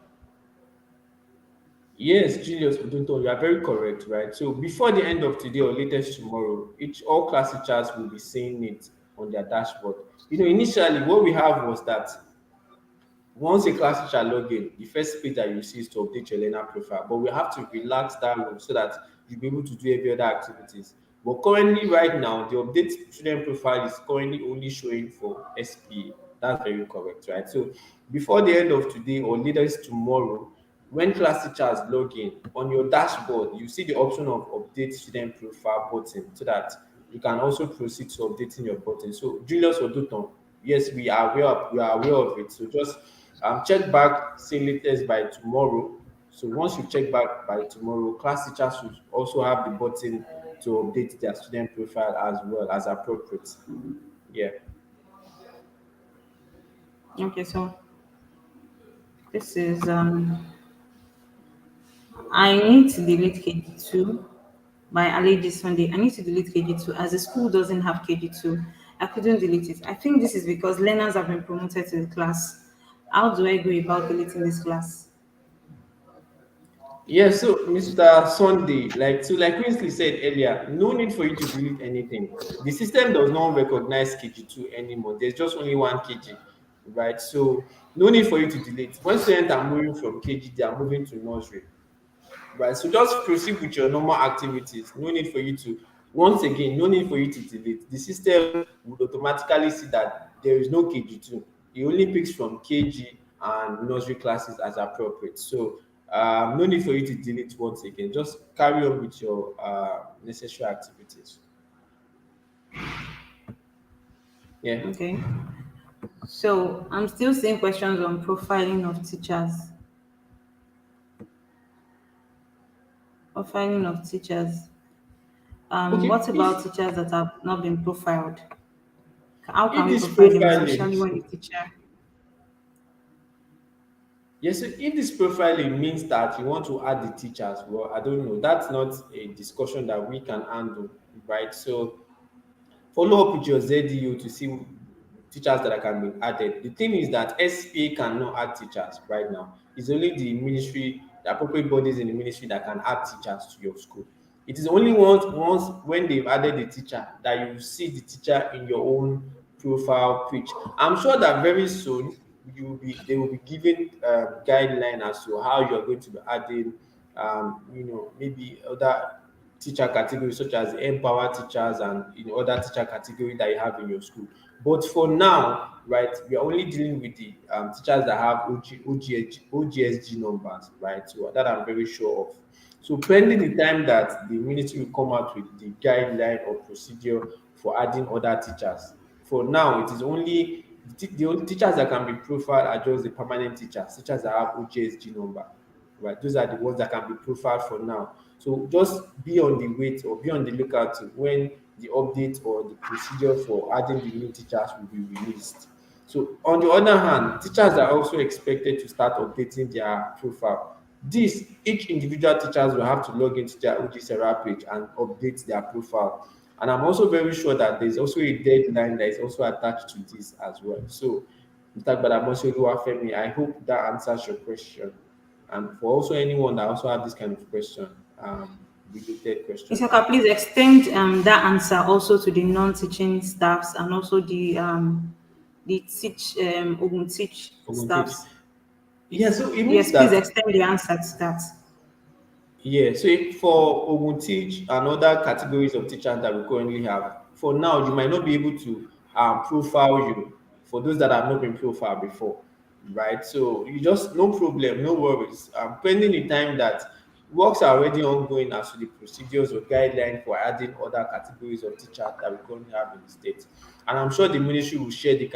Yes, Julius Odunton, you are very correct, right? So before the end of today or latest tomorrow, each all class teachers will be seeing it on their dashboard. Initially what we have was that once a class teacher log in, the first page that you see is to update your learner profile. But we have to relax that rule so that you'll be able to do every other activities. But currently, right now, the update student profile is currently only showing for SPA. That's very correct, right? So before the end of today or latest tomorrow, when class teachers log in on your dashboard, you see the option of update student profile button so that you can also proceed to updating your button. So Julius Oduton, yes, we are aware of it. So just check back, say latest by tomorrow. So once you check back by tomorrow, class teachers should also have the button to update their student profile as well as appropriate. Yeah. Okay, so this is I need to delete KG2 by Aledi Sunday. I need to delete KG2 as the school doesn't have KG2. I couldn't delete it. I think this is because learners have been promoted to the class. How do I go about deleting this class? Yeah, so Mr. Sunday, like Winsley said earlier, no need for you to delete anything. The system does not recognize KG2 anymore. There's just only one KG, right? So no need for you to delete. When students are moving from KG, they are moving to nursery. Right. So just proceed with your normal activities. No need for you to, once again, no need for you to delete. The system would automatically see that there is no KG2. It only picks from KG and nursery classes as appropriate. So no need for you to delete once again. Just carry on with your necessary activities. Yeah. Okay. So I'm still seeing questions on profiling of teachers. Profiling of teachers. What Okay. about teachers that have not been profiled? How can If we this profile them, especially profiling when the teacher? Yes, so if this profiling means that you want to add the teachers, well, I don't know. That's not a discussion that we can handle, right? So follow up with your ZDU to see teachers that can be added. The thing is that SPA cannot add teachers right now. It's only the ministry, the appropriate bodies in the ministry that can add teachers to your school. It is only once when they've added the teacher that you see the teacher in your own profile page. I'm sure that very soon they will be giving guideline as to how you're going to be adding maybe other teacher categories such as empower teachers and other teacher category that you have in your school. But for now, right, we are only dealing with the teachers that have OGSG numbers, right? So that I'm very sure of. So pending the time that the ministry will come out with the guideline or procedure for adding other teachers, for now it is only the only teachers that can be profiled are just the permanent teachers that have OGSG number, right? Those are the ones that can be profiled for now. So just be on the wait or be on the lookout when the update or the procedure for adding the new teachers will be released. So on the other hand, teachers are also expected to start updating their profile. This each individual teachers will have to log into their OGSERA page and update their profile. And I'm also very sure that there's also a deadline that is also attached to this as well. So, Mr. Gbadamosi Oluwafemi, I hope that answers your question. And for also anyone that also have this kind of question, related question. Isoka, please extend that answer also to the non-teaching staffs and also the Ogun teach Ogun teach. staffs. Yeah, so it means Yes, please that extend the answer to that. yeah, so for Ogun Teach and other categories of teachers that we currently have, for now, you might not be able to profile you for those that have not been profiled before, right? So you just, no problem, no worries. Pending the time that works are already ongoing as to the procedures or guidelines for adding other categories of teachers that we currently have in the state. And I'm sure the ministry will share the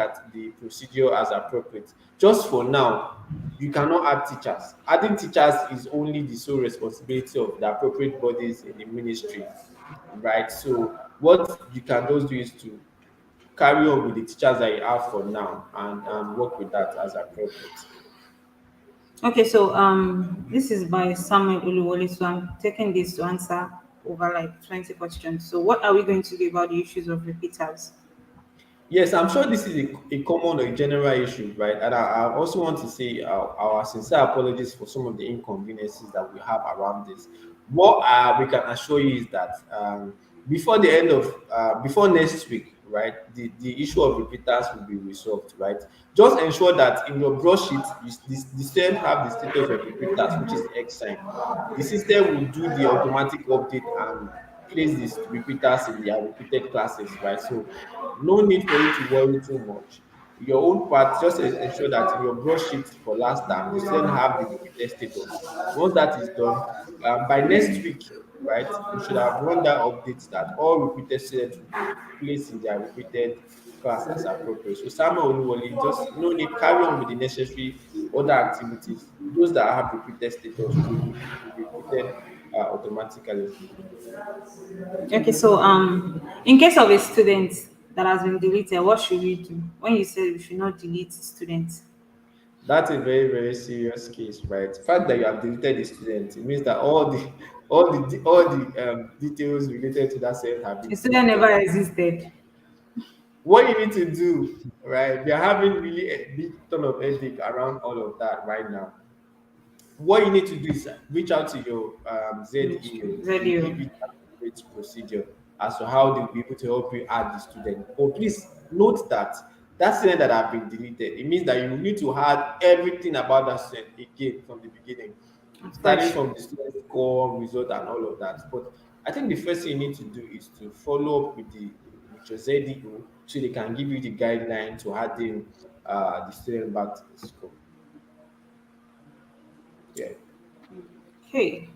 procedure as appropriate. Just for now, you cannot add teachers. Adding teachers is only the sole responsibility of the appropriate bodies in the ministry, right? So what you can just do is to carry on with the teachers that you have for now and work with that as appropriate. Okay, so this is by Samuel Uluwole, so I'm taking this to answer over like 20 questions. So what are we going to do about the issues of repeaters? Yes, I'm sure this is a common or a general issue, right? And I also want to say our sincere apologies for some of the inconveniences that we have around this. What we can assure you is that before the end of before next week, right, the issue of repeaters will be resolved, right? Just ensure that in your broadsheet, the student have the status of repeaters, which is X sign. The system will do the automatic update and place these repeaters in their repeated classes, right? So no need for you to worry too much. Your own part, just ensure that in your broadsheet for last time, the student have the repeated status. Once that is done, by next week, right, we should have run that update that all repeated students will be placed in their repeated class as appropriate. So Samuel Oluwole, just no need, carry on with the necessary other activities. Those that have repeated status will be repeated automatically. Okay, so in case of a student that has been deleted, what should we do? When you say we should not delete students, That's a very, very serious case, right? The fact that you have deleted the student, it means that all the details related to that student have a been student deleted. never existed. What you need to do, right? We are having really a big ton of headache around all of that right now. What you need to do is reach out to your ZEO to Radio. give it appropriate procedure as to how they'll be able to help you add the student. But please note that that student that have been deleted, it means that you need to add everything about that student again from the beginning, starting Fresh. from the student score, result, and all of that. But I think the first thing you need to do is to follow up with your ZEO so they can give you the guideline to adding the student back to the school. Yeah. Okay.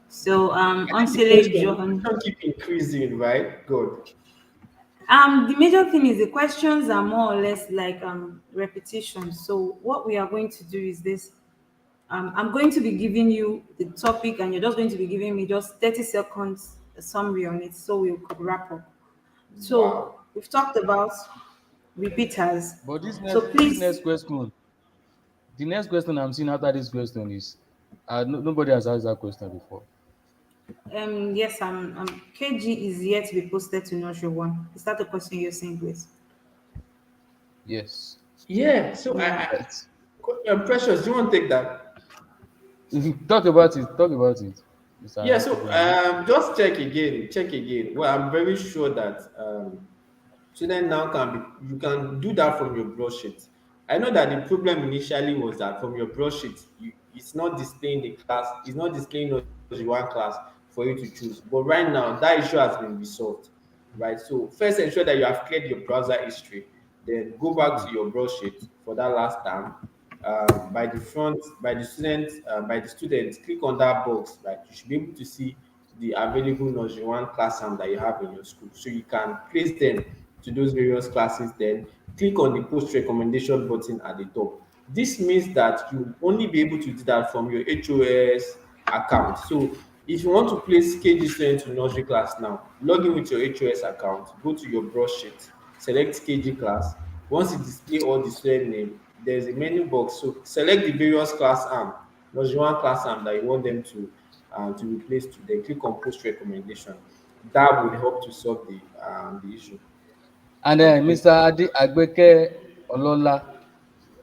So I think Unsele the John. question keep increasing, right? Good. The major thing is the questions are more or less like repetition. So what we are going to do is this. I'm going to be giving you the topic, and you're just going to be giving me just 30 seconds summary on it, so we could wrap up. So Wow. we've talked about repeaters. But So this please, next question, the next question I'm seeing after this question is, nobody has asked that question before. yes, KG is yet to be posted to Nurture One. Is that the question you're saying, please? Yes. Yeah. So Yeah. Right. Precious, do you want to take that? Talk about it. Talk about it, Yeah. Mr. So Akinwumi. just check again. Check again. Well, I'm very sure that student now can be, you can do that from your broadsheet. I know that the problem initially was that from your broadsheet, it's not displaying the class, it's not displaying the one class for you to choose. But right now, that issue has been resolved, right? So first ensure that you have cleared your browser history, then go back to your broadsheet for that last time. By the front, by the student, click on that box. Like you should be able to see the available nursery one class that you have in your school, so you can place them to those various classes. Then click on the post recommendation button at the top. This means that you only be able to do that from your HOS account. So if you want to place KG student to nursery class now, log in with your HOS account, go to your broadsheet, select KG class. Once you display all the student name, there's a menu box. So select the various class arm. nursery one class that you want them to replace to, then click on post recommendation. That would help to solve the issue. And then Mr. Agbeke Olola,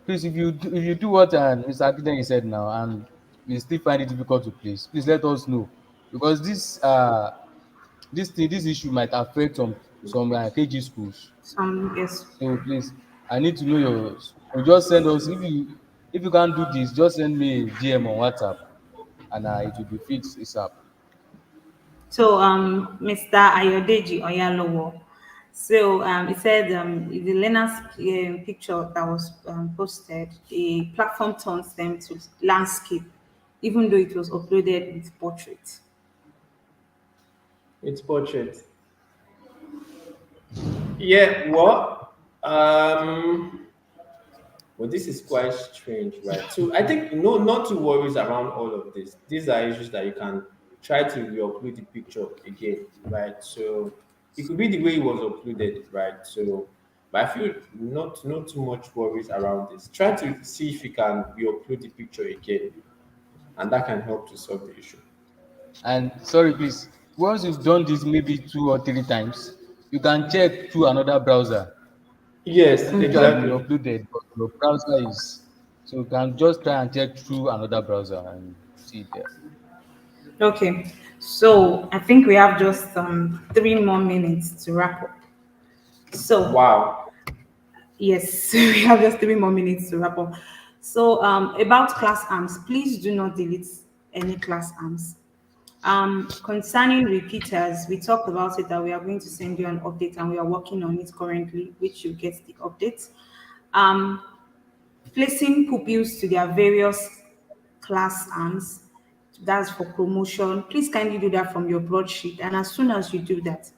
please, if you do what Mr. Adeden said now, and you still find it difficult to place, please let us know, because this issue might affect some KG schools. Some yes. So please, I need to know your. So just send us, if you can't do this, just send me a DM on WhatsApp, and it will be fixed ASAP. So, Mr. Ayodeji Oyalowo. So, it said the learner's picture that was posted, the platform turns them to landscape, even though it was uploaded with portrait. It's portrait. Yeah, what? Well, this is quite strange, right? So I think no, not to worries around all of this. These are issues that you can try to re-upload the picture again, right? So it could be the way it was uploaded, right? So, but I feel not too much worries around this. Try to see if you can re-upload the picture again, and that can help to solve the issue. And sorry, please, once you've done this maybe 2 or 3 times, you can check through another browser. Yes, The picture has been exactly. uploaded, but your browser is, so you can just try and check through another browser and see it there. Okay, so I think we have just 3 more minutes to wrap up. So, Wow. yes, we have just 3 more minutes to wrap up. So, about class arms, please do not delete any class arms. Concerning repeaters, we talked about it that we are going to send you an update and we are working on it currently, which you get the update. Um, Placing pupils to their various class arms, that's for promotion. Please kindly do that from your broadsheet. And as soon as you do that,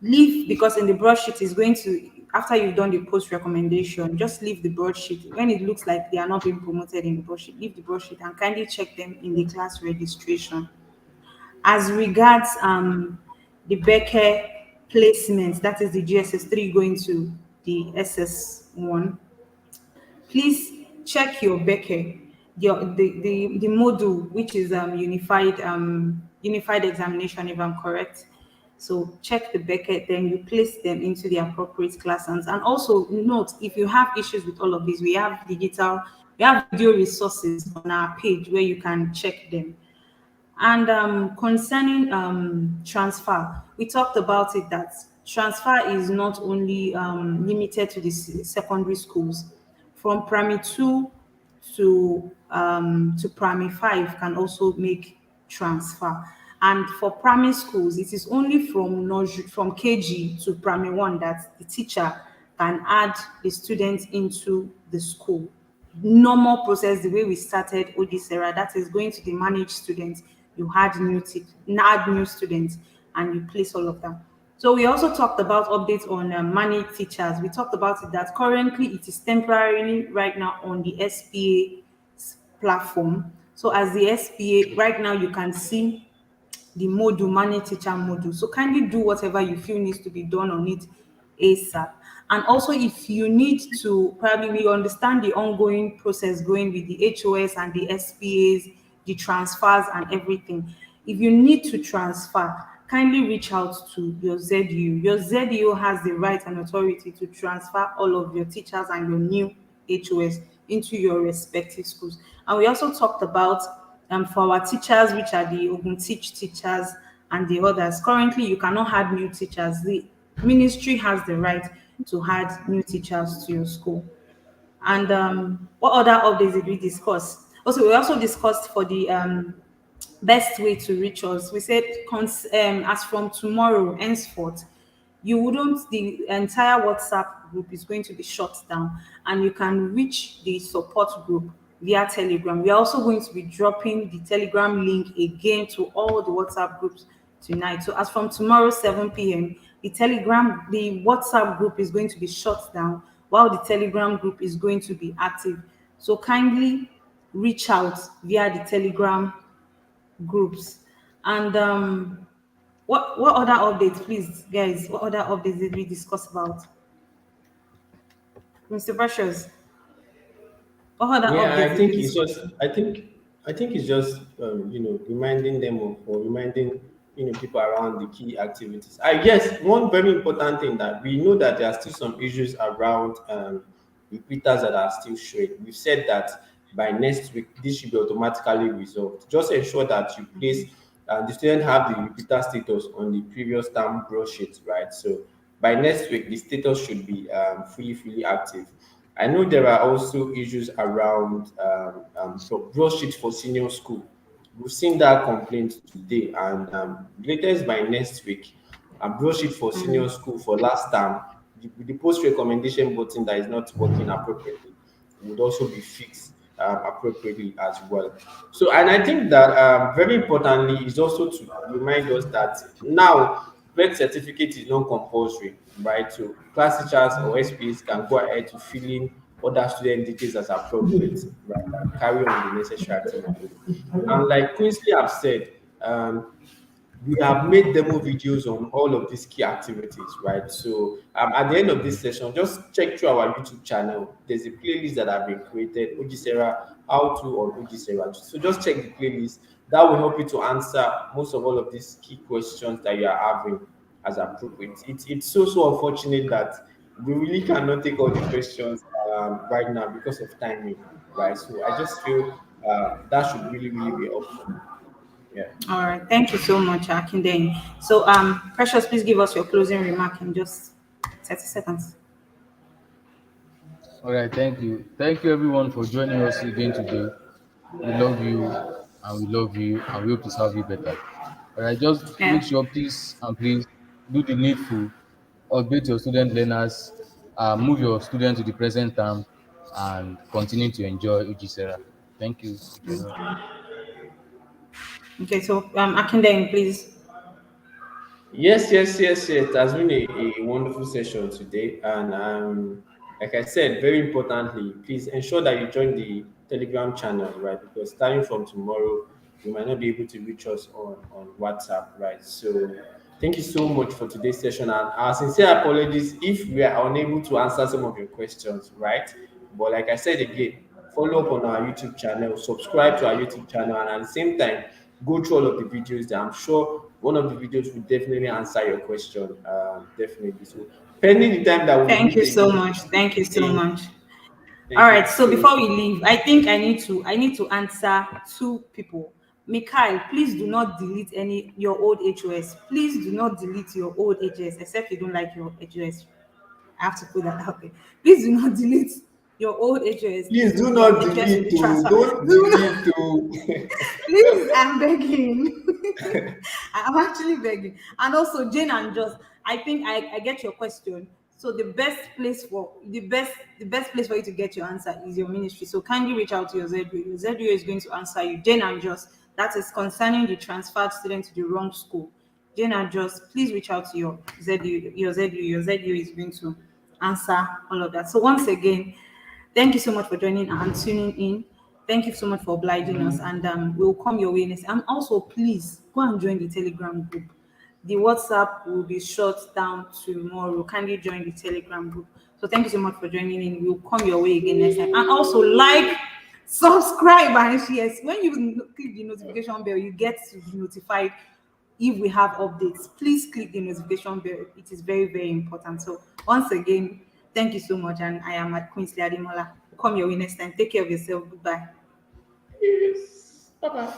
leave, because in the broadsheet is going to, after you've done the post recommendation, just leave the broadsheet. When it looks like they are not being promoted in the broadsheet, leave the broadsheet and kindly check them in the class registration. As regards the Becker placement, that is the GSS3 going to the SS1, please check your Becker, the module, which is unified examination, if I'm correct. So check the Becker, then you place them into the appropriate class. And also note, if you have issues with all of these, we have video resources on our page where you can check them. And concerning transfer, we talked about it that transfer is not only limited to the secondary schools. From primary two to primary five can also make transfer. And for primary schools, it is only from KG to primary one that the teacher can add the student into the school. Normal process, the way we started OGSERA, that is going to the managed students, you add new students and you place all of them. So we also talked about updates on managed teachers. We talked about it that currently it is temporarily right now on the SPA platform. So as the SPA right now, you can see the module, manage teacher module. So kindly do whatever you feel needs to be done on it ASAP. And also, if you need to, probably we understand the ongoing process going with the HOS and the SPAs, the transfers and everything. If you need to transfer, kindly reach out to your ZU. Your ZU has the right and authority to transfer all of your teachers and your new HOS into your respective schools. And we also talked about for our teachers, which are the Ogun Teach teachers and the others. Currently, you cannot add new teachers. The ministry has the right to add new teachers to your school. And what other updates did we discuss? Also, we also discussed for the best way to reach us. We said, as from tomorrow, henceforth, you wouldn't, the entire WhatsApp group is going to be shut down, and you can reach the support group via Telegram. We are also going to be dropping the Telegram link again to all the WhatsApp groups tonight. So as from tomorrow, 7 p.m., the WhatsApp group is going to be shut down while the Telegram group is going to be active. So kindly reach out via the Telegram groups. And what other updates, please, guys? What other updates did we discuss about? Mr. Precious, what other Yeah, updates I did we think it's discuss? just. I think I think it's just reminding them of, or reminding people around the key activities. I guess one very important thing that we know that there are still some issues around repeaters that are still showing. We've said that by next week this should be automatically resolved. Just ensure that you place the student have the repeater status on the previous term broadsheet, right? So by next week the status should be fully active. I know there are also issues around for broadsheet for senior school. We've seen that complaint today, and latest by next week, a broadsheet for senior school for last term, the post recommendation button that is not working appropriately would also be fixed appropriately as well. So, and I think that very importantly is also to remind us that now birth certificate is not compulsory, right? So class teachers or SPs can go ahead to fill in other student details as appropriate, right? And carry on the necessary activities. And like Quincy have said, we have made demo videos on all of these key activities, right? So at the end of this session, just check through our YouTube channel. There's a playlist that have been created, OGSERA, how to on OGSERA. So just check the playlist. That will help you to answer most of all of these key questions that you are having as appropriate. It's so unfortunate that we really cannot take all the questions right now because of timing, right? So I just feel that should really be helpful. Yeah. All right. Thank you so much, Akindeni. So, Precious, please give us your closing remark in just 30 seconds. All right, thank you. Thank you everyone for joining us again today. We love you and we love you and we hope to serve you better. All right, just make Yeah. sure, please and please do the needful. Update your student learners, move your student to the present term, and continue to enjoy UGSERA. Thank you very much. Okay. So, Akindeni, please. Yes. It has been a wonderful session today. And like I said, very importantly, please ensure that you join the Telegram channel, right? Because starting from tomorrow, you might not be able to reach us on WhatsApp, right? So thank you so much for today's session. And our sincere apologies if we are unable to answer some of your questions, right? But like I said again, follow up on our YouTube channel, subscribe to our YouTube channel, and at the same time, go through all of the videos there. I'm sure one of the videos will definitely answer your question. Definitely. So, pending the time that we'll Thank meet you so again, much. Thank you so thank, much. All thank you right. So so before we leave, I think I need to answer two people. Mikhail, please do not delete any your old HOS. Please do not delete your old HOS, except you don't like your HOS. I have to put that out there. Please do not delete your old HOS. Please do Your not HOS will delete be to transferred. don't Do not, delete to please, I'm begging. I'm actually begging. And also, Jane and Joss, I think I get your question. So the best place for you to get your answer is your ministry. So kindly reach out to your ZU. Your ZU is going to answer you. Jane and Joss, that is concerning the transferred student to the wrong school. Jane and Joss, please reach out to your ZU. Your ZU. Your ZU is going to answer all of that. So once again, thank you so much for joining and tuning in. Thank you so much for obliging us, and we'll come your way next. And also, please go and join the Telegram group. The WhatsApp will be shut down tomorrow. Kindly join the Telegram group. So thank you so much for joining in. We'll come your way again next time. And also like, subscribe, and share. When you click the notification bell, you get to be notified if we have updates. Please click the notification bell. It is very important. So once again, thank you so much. And I am at Queensley Ademola. Come your way next time. Take care of yourself. Goodbye. yes. Bye bye.